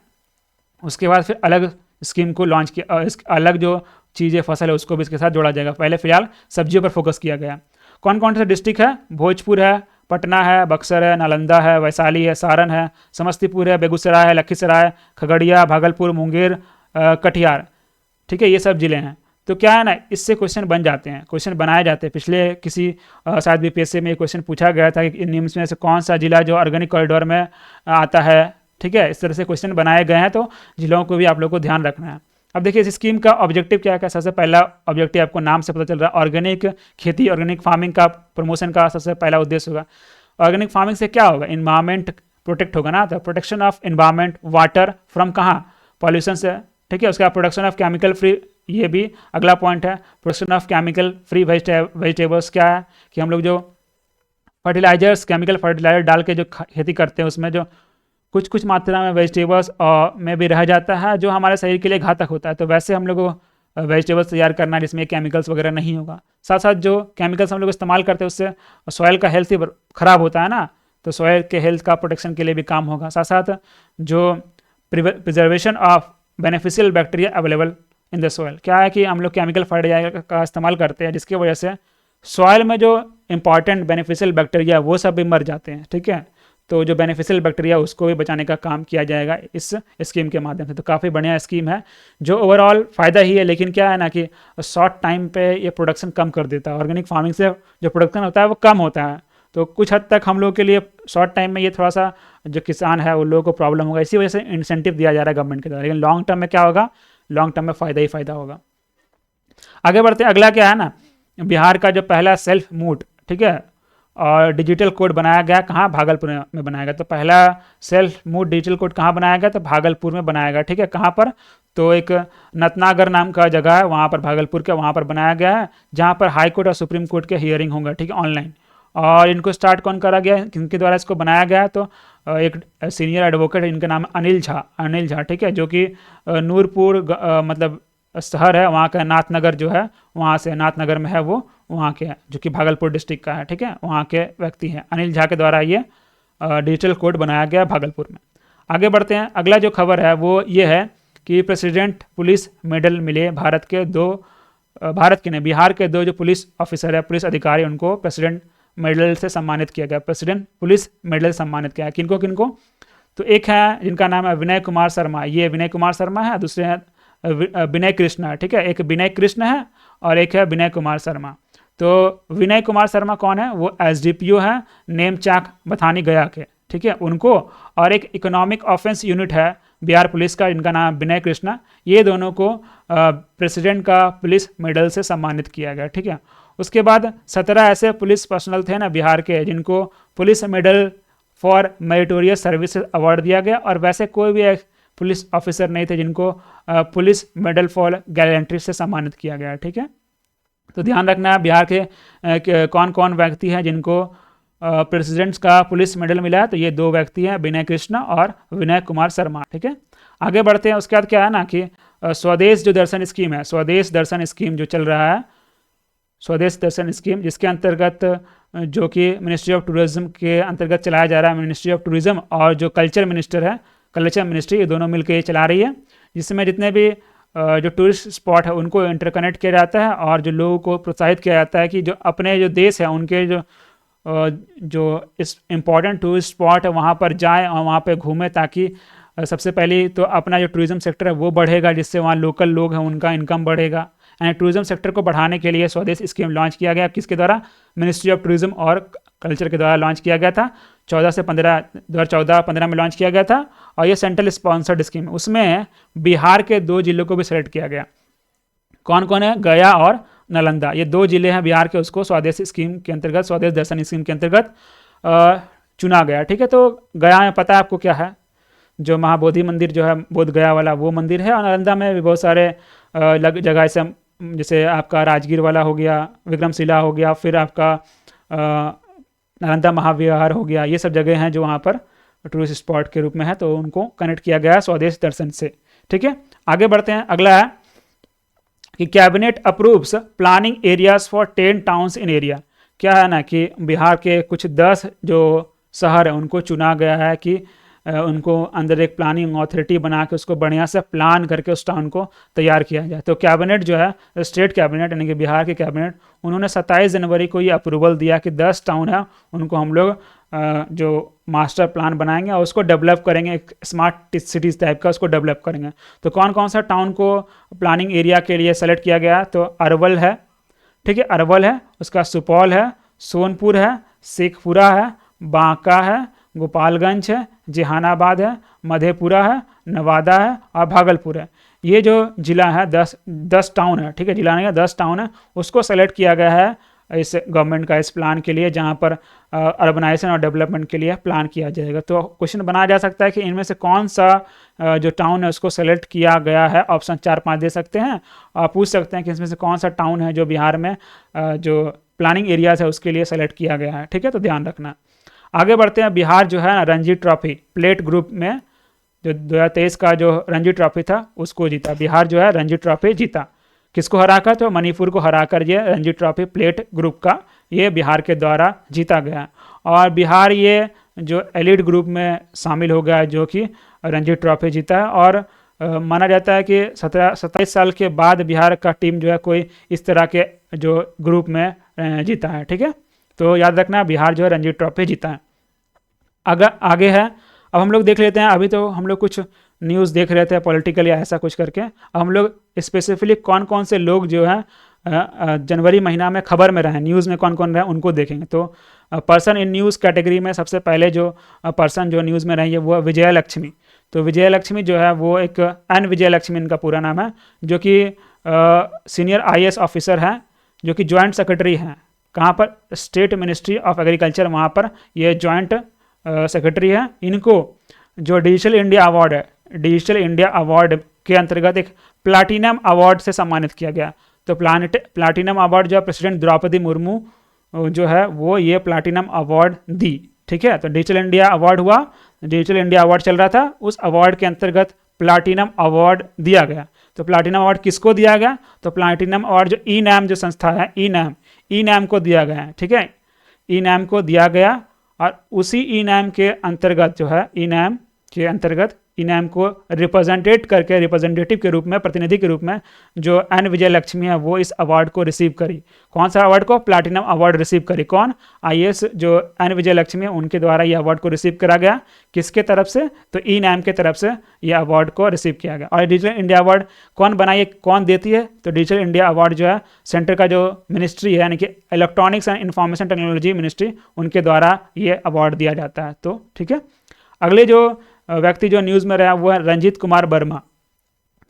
उसके बाद फिर अलग स्कीम को लॉन्च किया, अलग जो चीज़ें फसल है उसको भी इसके साथ जोड़ा जाएगा। पहले फिलहाल सब्जियों पर फोकस किया गया। कौन कौन से डिस्ट्रिक्ट है? भोजपुर है, पटना है, बक्सर है, नालंदा है, वैशाली है, सारण है, समस्तीपुर है, बेगूसराय है, लखीसराय, खगड़िया, भागलपुर, मुंगेर, कटिहार। ठीक है, ये सब जिले हैं। तो क्या है ना, इससे क्वेश्चन बन जाते हैं, क्वेश्चन बनाए जाते हैं। पिछले किसी शायद बीपीएससी में क्वेश्चन पूछा गया था कि इन निम्न में से कौन सा जिला जो ऑर्गेनिक कॉरिडोर में आता है। ठीक है, इस तरह से क्वेश्चन बनाए गए हैं, तो जिलों को भी आप लोग को ध्यान रखना है। अब देखिए इस स्कीम का ऑब्जेक्टिव क्या है। सबसे पहला ऑब्जेक्टिव आपको नाम से पता चल रहा है, ऑर्गेनिक खेती, ऑर्गेनिक फार्मिंग का प्रमोशन का सबसे पहला उद्देश्य होगा। ऑर्गेनिक फार्मिंग से क्या होगा? इन्वायरमेंट प्रोटेक्ट होगा ना, तो protection of environment, water from कहाँ? पॉल्यूशन से। ठीक है, उसका प्रोडक्शन ऑफ केमिकल फ्री, ये भी अगला पॉइंट है। Production of chemical free vegetables क्या है कि हम लोग जो फर्टिलाइजर्स, केमिकल फर्टिलाइजर डाल के जो खेती करते हैं उसमें जो कुछ मात्रा में वेजिटेबल्स में भी रह जाता है जो हमारे शरीर के लिए घातक होता है। तो वैसे हम लोग को वेजिटेबल्स तैयार करना है जिसमें केमिकल्स वगैरह नहीं होगा। साथ साथ जो केमिकल्स हम लोग इस्तेमाल करते हैं उससे सॉइल का हेल्थ ही ख़राब होता है ना, तो सॉइल के हेल्थ का प्रोटेक्शन के लिए भी काम होगा। साथ साथ जो preservation of beneficial bacteria available in the soil, क्या है कि हम लोग केमिकल फर्टिलाइजर का इस्तेमाल करते हैं जिसकी वजह से सॉइल में जो इंपॉर्टेंट बेनिफिशियल बैक्टीरिया वो सब भी मर जाते हैं। ठीक है, तो जो बेनिफिशियल बैक्टीरिया उसको भी बचाने का काम किया जाएगा इस स्कीम के माध्यम से। तो काफ़ी बढ़िया स्कीम है जो ओवरऑल फ़ायदा ही है, लेकिन क्या है ना कि शॉर्ट टाइम पे ये प्रोडक्शन कम कर देता है। ऑर्गेनिक फार्मिंग से जो प्रोडक्शन होता है वो कम होता है, तो कुछ हद तक हम लोग के लिए शॉर्ट टाइम में ये थोड़ा सा जो किसान है उन लोगों को प्रॉब्लम होगा, इसी वजह से इंसेंटिव दिया जा रहा है गवर्नमेंट के द्वारा। लेकिन लॉन्ग टर्म में क्या होगा? लॉन्ग टर्म में फ़ायदा ही फ़ायदा होगा। आगे बढ़ते हैं। अगला क्या है ना बिहार का जो पहला सेल्फ मूट, ठीक है, और डिजिटल कोड बनाया गया कहाँ, भागलपुर में बनाया गया। तो पहला सेल्फ मूट डिजिटल कोड कहाँ बनाया गया, तो भागलपुर में बनाया गया, ठीक है। कहाँ पर, तो एक नतनागर नाम का जगह है वहाँ पर, भागलपुर के वहाँ पर बनाया गया है, जहाँ पर हाई कोर्ट और सुप्रीम कोर्ट के हियरिंग होंगे, ठीक है, ऑनलाइन। और इनको स्टार्ट कौन करा गया, किनके द्वारा इसको बनाया गया, तो एक सीनियर एडवोकेट, इनका नाम अनिल झा, ठीक है, जो कि नूरपुर मतलब शहर है वहाँ का, नाथनगर जो है वहाँ से, नाथनगर में है वो, वहाँ के हैं, जो कि भागलपुर डिस्ट्रिक्ट का है, ठीक है, वहाँ के व्यक्ति हैं। अनिल झा के द्वारा ये डिजिटल कोड बनाया गया भागलपुर में। आगे बढ़ते हैं, अगला जो खबर है वो ये है कि प्रेसिडेंट पुलिस मेडल मिले भारत के नहीं, बिहार के 2 जो पुलिस ऑफिसर है, पुलिस अधिकारी, उनको प्रेसिडेंट मेडल से सम्मानित किया गया, प्रेसिडेंट पुलिस मेडल सम्मानित किया है। किनको किनको, तो एक है जिनका नाम है विनय कुमार शर्मा, ये विनय कुमार शर्मा है, दूसरे हैं विनय कृष्ण, ठीक है, एक विनय कृष्ण है और एक है विनय कुमार शर्मा। तो विनय कुमार शर्मा कौन है, वो एसडीपीओ है नेमचाक बथानी गया के, ठीक है, उनको, और एक इकोनॉमिक ऑफेंस यूनिट है बिहार पुलिस का, इनका नाम विनय कृष्णा, ये दोनों को प्रेसिडेंट का पुलिस मेडल से सम्मानित किया गया, ठीक है। उसके बाद 17 ऐसे पुलिस पर्सनल थे ना बिहार के, जिनको police medal for meritorious services award दिया गया, और वैसे कोई भी पुलिस ऑफिसर नहीं थे जिनको पुलिस मेडल फॉर गैलेंट्री से सम्मानित किया गया, ठीक है। तो ध्यान रखना बिहार के कौन कौन व्यक्ति हैं जिनको प्रेसिडेंट्स का पुलिस मेडल मिला है, तो ये 2 व्यक्ति हैं, विनय कृष्णा और विनय कुमार शर्मा, ठीक है। आगे बढ़ते हैं, उसके बाद क्या है ना कि स्वदेश जो दर्शन स्कीम है, स्वदेश दर्शन स्कीम जो चल रहा है, स्वदेश दर्शन स्कीम, जिसके अंतर्गत जो कि मिनिस्ट्री ऑफ टूरिज्म के अंतर्गत चलाया जा रहा है, मिनिस्ट्री ऑफ टूरिज्म और जो कल्चर मिनिस्टर है, कल्चर मिनिस्ट्री, ये दोनों मिलकर ये चला रही है, जिसमें जितने भी जो टूरिस्ट स्पॉट है उनको इंटरकनेक्ट किया जाता है, और जो लोगों को प्रोत्साहित किया जाता है कि जो अपने जो देश है उनके जो इस इम्पॉर्टेंट टूरिस्ट स्पॉट है वहाँ पर जाएं और वहाँ पर घूमें, ताकि सबसे पहले तो अपना जो टूरिज्म सेक्टर है वो बढ़ेगा, जिससे वहाँ लोकल लोग हैं उनका इनकम बढ़ेगा। एंड टूरिज्म सेक्टर को बढ़ाने के लिए स्वदेश स्कीम लॉन्च किया गया, किसके द्वारा, मिनिस्ट्री ऑफ टूरिज्म और कल्चर के द्वारा लॉन्च किया गया था, 2014-15 में लॉन्च किया गया था, और ये सेंट्रल स्पॉन्सर्ड स्कीम है। उसमें बिहार के 2 जिलों को भी सेलेक्ट किया गया, कौन कौन है, गया और नालंदा, ये 2 जिले हैं बिहार के, उसको स्वदेश स्कीम के अंतर्गत, स्वदेश दर्शन स्कीम के अंतर्गत चुना गया, ठीक है। तो गया में पता है आपको क्या है, जो महाबोधि मंदिर जो है बोध गया वाला वो मंदिर है, और नालंदा में भी बहुत सारे जगह से, जैसे आपका राजगीर वाला हो गया, विक्रमशिला हो गया, फिर आपका नालंदा महाविहार हो गया, ये सब जगह हैं जो वहाँ पर टूरिस्ट स्पॉट के रूप में है, तो उनको कनेक्ट किया गया है स्वदेश दर्शन से, ठीक है। आगे बढ़ते हैं, अगला है कि cabinet approves planning areas for 10 towns in area. क्या है ना कि बिहार के कुछ 10 जो शहर है उनको चुना गया है कि उनको अंदर एक प्लानिंग ऑथोरिटी बना के उसको बढ़िया से प्लान करके उस टाउन को तैयार किया जाए। तो कैबिनेट जो है, स्टेट कैबिनेट यानी कि बिहार के कैबिनेट, उन्होंने 27 जनवरी को ये अप्रूवल दिया कि 10 टाउन है उनको हम लोग जो मास्टर प्लान बनाएंगे और उसको डेवलप करेंगे, एक स्मार्ट सिटीज़ टाइप का उसको डेवलप करेंगे। तो कौन कौन सा टाउन को प्लानिंग एरिया के लिए सेलेक्ट किया गया, तो अरवल है, ठीक है, अरवल है, उसका सुपौल है, सोनपुर है, शेखपुरा है, बांका है, गोपालगंज है, जहानाबाद है, मधेपुरा है, नवादा है और भागलपुर है। ये जो जिला है 10 टाउन है, ठीक है, जिला नहीं है 10 टाउन है, उसको सेलेक्ट किया गया है इस गवर्नमेंट का इस प्लान के लिए, जहाँ पर अर्बनाइजेशन और डेवलपमेंट के लिए प्लान किया जाएगा। तो क्वेश्चन बनाया जा सकता है कि इनमें से कौन सा जो टाउन है उसको सेलेक्ट किया गया है, ऑप्शन 4-5 दे सकते हैं और पूछ सकते हैं कि इसमें से कौन सा टाउन है जो बिहार में जो प्लानिंग एरियाज है उसके लिए सेलेक्ट किया गया है, ठीक है, तो ध्यान रखना। आगे बढ़ते हैं, बिहार जो है ना रणजी ट्रॉफी प्लेट ग्रुप में जो 2023 का जो रणजी ट्रॉफी था उसको जीता, बिहार जो है रणजी ट्रॉफी जीता, किसको हराकर, तो मणिपुर को हराकर ये रणजी ट्रॉफी प्लेट ग्रुप का ये बिहार के द्वारा जीता गया। और बिहार ये जो एलिट ग्रुप में शामिल हो गया है जो कि रणजी ट्रॉफी जीता है, और माना जाता है कि 27 साल के बाद बिहार का टीम जो है कोई इस तरह के जो ग्रुप में जीता है, ठीक है, तो याद रखना बिहार जो है रणजी ट्रॉफी जीता है। आगे है, अब हम लोग देख लेते हैं, अभी तो हम लोग कुछ न्यूज़ देख रहे थे पॉलिटिकल या ऐसा कुछ करके, अब हम लोग स्पेसिफिकली कौन कौन से लोग जो है जनवरी महीना में खबर में रहे, न्यूज़ में कौन कौन रहे उनको देखेंगे। तो पर्सन इन न्यूज़ कैटेगरी में सबसे पहले जो पर्सन जो न्यूज़ में रही है वो विजय लक्ष्मी। तो विजय लक्ष्मी जो है वो एक विजय लक्ष्मी इनका पूरा नाम है, जो कि सीनियर IAS ऑफिसर हैं, जो कि जॉइंट सेक्रेटरी हैं, कहाँ पर, स्टेट मिनिस्ट्री ऑफ एग्रीकल्चर, वहाँ पर ये जॉइंट सेक्रेटरी है। इनको जो डिजिटल इंडिया अवार्ड है, डिजिटल इंडिया अवार्ड के अंतर्गत एक प्लाटिनम अवार्ड से सम्मानित किया गया। तो प्लाटिनम अवार्ड जो है प्रेसिडेंट द्रौपदी मुर्मू जो है वो ये प्लाटिनम अवार्ड दी। ठीक है, तो डिजिटल इंडिया अवार्ड हुआ, डिजिटल इंडिया अवार्ड चल रहा था, उस अवार्ड के अंतर्गत प्लाटिनम अवार्ड दिया गया। तो प्लाटिनम अवार्ड किसको दिया गया, तो प्लाटिनम अवार्ड जो ई नैम जो संस्था है, ई नैम को दिया गया है। ठीक है, ई नैम को दिया गया, और उसी ई नैम के अंतर्गत जो है, ई नैम के अंतर्गत इनाम को रिप्रेजेंटेट करके, रिप्रेजेंटेटिव के रूप में, प्रतिनिधि के रूप में जो एन विजय लक्ष्मी है वो इस अवार्ड को रिसीव करी। कौन सा अवार्ड को, प्लैटिनम अवार्ड रिसीव करी। कौन, आईएएस जो एन विजय लक्ष्मी है उनके द्वारा ये अवार्ड को रिसीव करा गया। किसके तरफ से, तो ई नैम के तरफ से ये अवार्ड को रिसीव किया गया। और डिजिटल इंडिया अवार्ड कौन बनाई, कौन देती है, तो डिजिटल इंडिया अवार्ड जो है सेंटर का जो मिनिस्ट्री है, यानी कि electronics and information technology ministry, उनके द्वारा ये अवार्ड दिया जाता है। तो ठीक है, अगले जो व्यक्ति जो न्यूज़ में रहा वो है रंजीत कुमार वर्मा।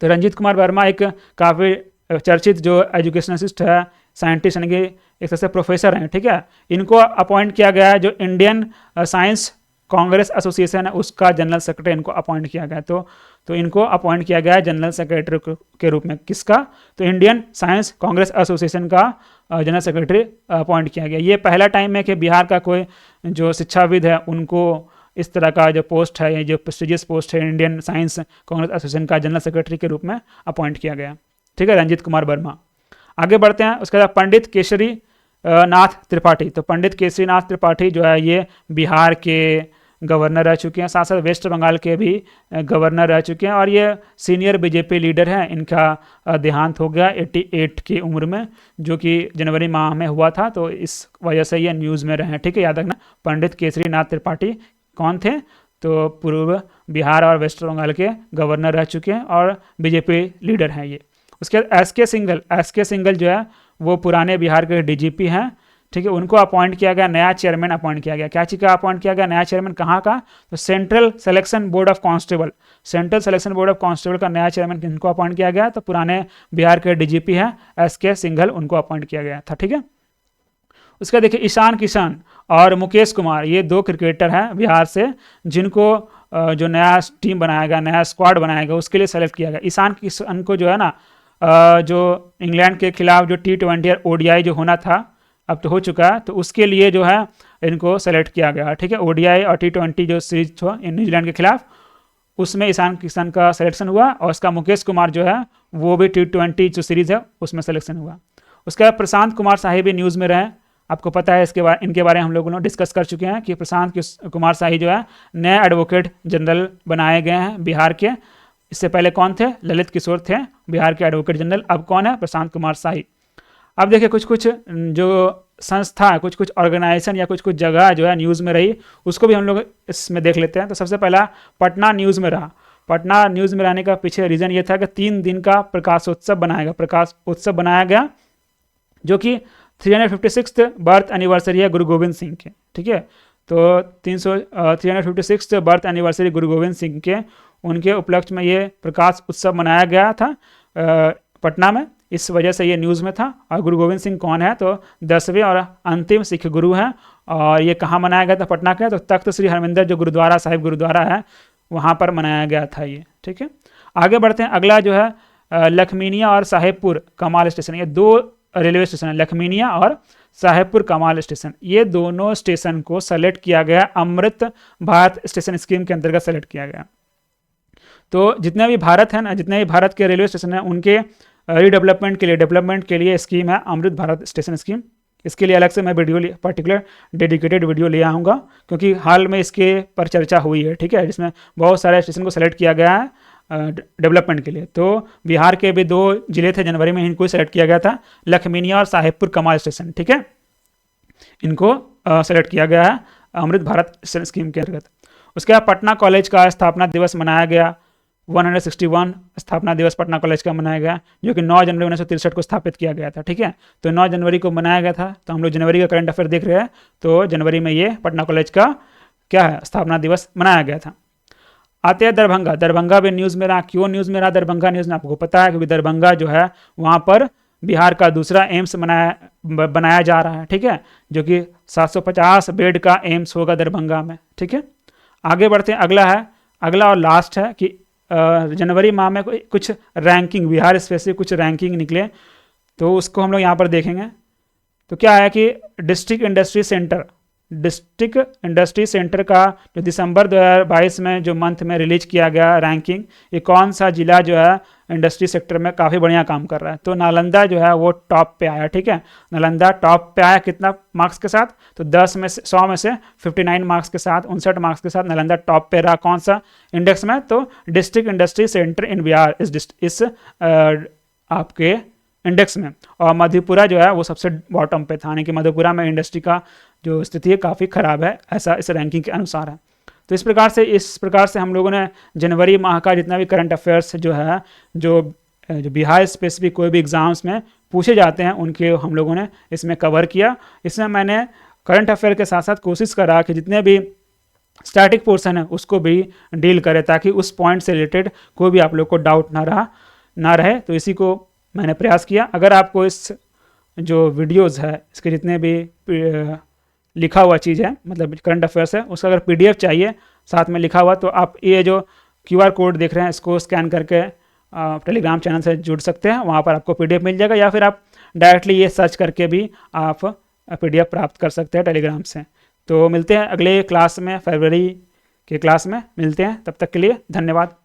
तो रंजीत कुमार वर्मा एक काफ़ी चर्चित जो एजुकेशनिस्ट है, साइंटिस्ट, यानी कि एक तरह से प्रोफेसर हैं। ठीक है, इनको अपॉइंट किया गया है, जो इंडियन साइंस कांग्रेस एसोसिएशन है उसका जनरल सेक्रेटरी इनको अपॉइंट किया गया है। तो इनको अपॉइंट किया गया है जनरल सेक्रेटरी के रूप में। किसका, तो इंडियन साइंस कांग्रेस एसोसिएशन का जनरल सेक्रेटरी अपॉइंट किया गया। ये पहला टाइम है कि बिहार का कोई जो शिक्षाविद है उनको इस तरह का जो पोस्ट है, ये जो प्रेस्टिजियस पोस्ट है इंडियन साइंस कांग्रेस एसोसिएशन का जनरल सेक्रेटरी के रूप में अपॉइंट किया गया। ठीक है, रंजीत कुमार वर्मा। आगे बढ़ते हैं, उसके बाद पंडित केसरी नाथ त्रिपाठी। तो पंडित केसरी नाथ त्रिपाठी जो है ये बिहार के गवर्नर रह चुके हैं, साथ साथ वेस्ट बंगाल के भी गवर्नर रह चुके हैं, और ये सीनियर बीजेपी लीडर हैं। इनका देहांत हो गया 88 की उम्र में, जो कि जनवरी माह में हुआ था, तो इस वजह से ये न्यूज़ में रहे। ठीक है, याद रखना, पंडित केसरी नाथ त्रिपाठी कौन थे, तो पूर्व बिहार और वेस्ट बंगाल के गवर्नर रह चुके हैं और बीजेपी लीडर हैं ये। उसके बाद एस के सिंगल जो है वो पुराने बिहार के डीजीपी हैं। ठीक है, उनको अपॉइंट किया गया, नया चेयरमैन अपॉइंट किया गया। क्या चीज़ का अपॉइंट किया गया, नया चेयरमैन, कहाँ का, तो central selection board of constable, central selection board of constable का नया चेयरमैन किनको अपॉइंट किया गया, तो पुराने बिहार के डीजीपी हैं एस के सिंघल, उनको अपॉइंट किया गया था। ठीक है, उसका देखिए ईशान किशन और मुकेश कुमार, ये दो क्रिकेटर हैं बिहार से, जिनको जो नया टीम बनाया गया, नया स्क्वाड बनाया गया, उसके लिए सेलेक्ट किया गया। ईशान किशन को जो है ना, जो इंग्लैंड के खिलाफ जो T20 और ODI जो होना था, अब तो हो चुका है, तो उसके लिए जो है इनको सेलेक्ट किया गया। ठीक है, ODI और T20 जो सीरीज था न्यूजीलैंड के खिलाफ, उसमें ईशान किशन का सिलेक्शन हुआ, और उसका मुकेश कुमार जो है वो भी T20 जो सीरीज़ है उसमें सिलेक्शन हुआ। उसके बाद प्रशांत कुमार शाही भी न्यूज़ में रहे, आपको पता है इनके बारे में हम लोगों ने डिस्कस कर चुके हैं कि प्रशांत कुमार शाही जो है नए एडवोकेट जनरल बनाए गए हैं बिहार के। इससे पहले कौन थे, ललित किशोर थे बिहार के एडवोकेट जनरल, अब कौन है, प्रशांत कुमार शाही। अब देखिए कुछ कुछ जो संस्था, कुछ कुछ ऑर्गेनाइजेशन या कुछ कुछ जगह जो है न्यूज़ में रही, उसको भी हम लोग इसमें देख लेते हैं। तो सबसे पहला पटना न्यूज़ में रहा। पटना न्यूज़ में रहने का पीछे रीज़न ये था कि 3 दिन का प्रकाशोत्सव बनाया गया, जो कि 356th बर्थ एनिवर्सरी है गुरु गोविंद सिंह के। ठीक है, तो 356th बर्थ एनिवर्सरी गुरु गोविंद सिंह के, उनके उपलक्ष्य में ये प्रकाश उत्सव मनाया गया था पटना में, इस वजह से ये न्यूज़ में था। और गुरु गोविंद सिंह कौन है, तो 10वें और अंतिम सिख गुरु हैं, और ये कहाँ मनाया गया था, पटना के, तो तख्त श्री हरमिंदर जो गुरुद्वारा साहिब गुरुद्वारा है वहाँ पर मनाया गया था ये। ठीक है, आगे बढ़ते हैं। अगला जो है लखमीनिया और साहेबपुर कमाल स्टेशन, ये 2 रेलवे स्टेशन है, लखमीनिया और साहेबपुर कमाल स्टेशन। ये दोनों स्टेशन को सेलेक्ट किया गया, अमृत भारत स्टेशन स्कीम के अंतर्गत सेलेक्ट किया गया। तो जितने भी भारत है ना, जितने भी भारत के रेलवे स्टेशन हैं उनके रीडेवलपमेंट के लिए स्कीम है अमृत भारत स्टेशन स्कीम। इसके लिए अलग से मैं पर्टिकुलर डेडिकेटेड वीडियो ले आऊँगा, क्योंकि हाल में इसके पर चर्चा हुई है। ठीक है, जिसमें बहुत सारे स्टेशन को सेलेक्ट किया गया है डेवलपमेंट के लिए। तो बिहार के भी 2 जिले थे, जनवरी में इनको सेलेक्ट किया गया था, लखमीनिया और साहेबपुर कमाल स्टेशन। ठीक है, इनको सेलेक्ट किया गया है अमृत भारत स्कीम के अंतर्गत। उसके बाद पटना कॉलेज का स्थापना दिवस मनाया गया, 161 स्थापना दिवस पटना कॉलेज का मनाया गया, जो कि 9 जनवरी 1963 को स्थापित किया गया था। ठीक है, तो 9 जनवरी को मनाया गया था। तो हम लोग जनवरी का करंट अफेयर देख रहे हैं, तो जनवरी में ये पटना कॉलेज का क्या है, स्थापना दिवस मनाया गया था। आते हैं दरभंगा भी न्यूज़ में रहा। क्यों न्यूज़ में रहा दरभंगा न्यूज़ में, आपको पता है, क्योंकि दरभंगा जो है वहाँ पर बिहार का दूसरा एम्स बनाया जा रहा है, ठीक है, जो कि 750 बेड का एम्स होगा दरभंगा में, ठीक है। आगे बढ़ते हैं, अगला और लास्ट है कि जनवरी माह में कुछ रैंकिंग, बिहार स्पेसिफिक कुछ रैंकिंग निकले, तो उसको हम लोग यहाँ पर देखेंगे। तो क्या है कि डिस्ट्रिक्ट इंडस्ट्री सेंटर का जो दिसंबर 2022 में जो मंथ में रिलीज किया गया रैंकिंग, ये कौन सा जिला जो है इंडस्ट्री सेक्टर में काफ़ी बढ़िया काम कर रहा है, तो नालंदा जो है वो टॉप पे आया, ठीक है। नालंदा टॉप पे आया कितना मार्क्स के साथ, तो 100 में से 59 मार्क्स के साथ, 59 मार्क्स के साथ नालंदा टॉप पे रहा। कौन सा इंडेक्स में, तो डिस्ट्रिक्ट इंडस्ट्री सेंटर इन बिहार इस आपके इंडेक्स में। और मधेपुरा जो है वो सबसे बॉटम पे था, यानी कि मधेपुरा में इंडस्ट्री का जो स्थिति है काफ़ी ख़राब है, ऐसा इस रैंकिंग के अनुसार है। तो इस प्रकार से हम लोगों ने जनवरी माह का जितना भी करंट अफेयर्स जो है, जो बिहार स्पेसिफिक कोई भी एग्ज़ाम्स में पूछे जाते हैं, उनके हम लोगों ने इसमें कवर किया। इसमें मैंने करंट अफेयर के साथ साथ कोशिश करा कि जितने भी स्टैटिक पोर्शन है उसको भी डील करें, ताकि उस पॉइंट से रिलेटेड कोई भी आप लोग को डाउट ना रहे। तो इसी को मैंने प्रयास किया। अगर आपको इस जो वीडियोस है इसके जितने भी लिखा हुआ चीज़ है, मतलब करंट अफेयर्स है, उसका अगर PDF चाहिए साथ में लिखा हुआ, तो आप ये जो QR कोड देख रहे हैं इसको स्कैन करके टेलीग्राम चैनल से जुड़ सकते हैं, वहाँ पर आपको PDF मिल जाएगा, या फिर आप डायरेक्टली ये सर्च करके भी आप PDF प्राप्त कर सकते हैं टेलीग्राम से। तो मिलते हैं अगले क्लास में, फरवरी के क्लास में मिलते हैं, तब तक के लिए धन्यवाद।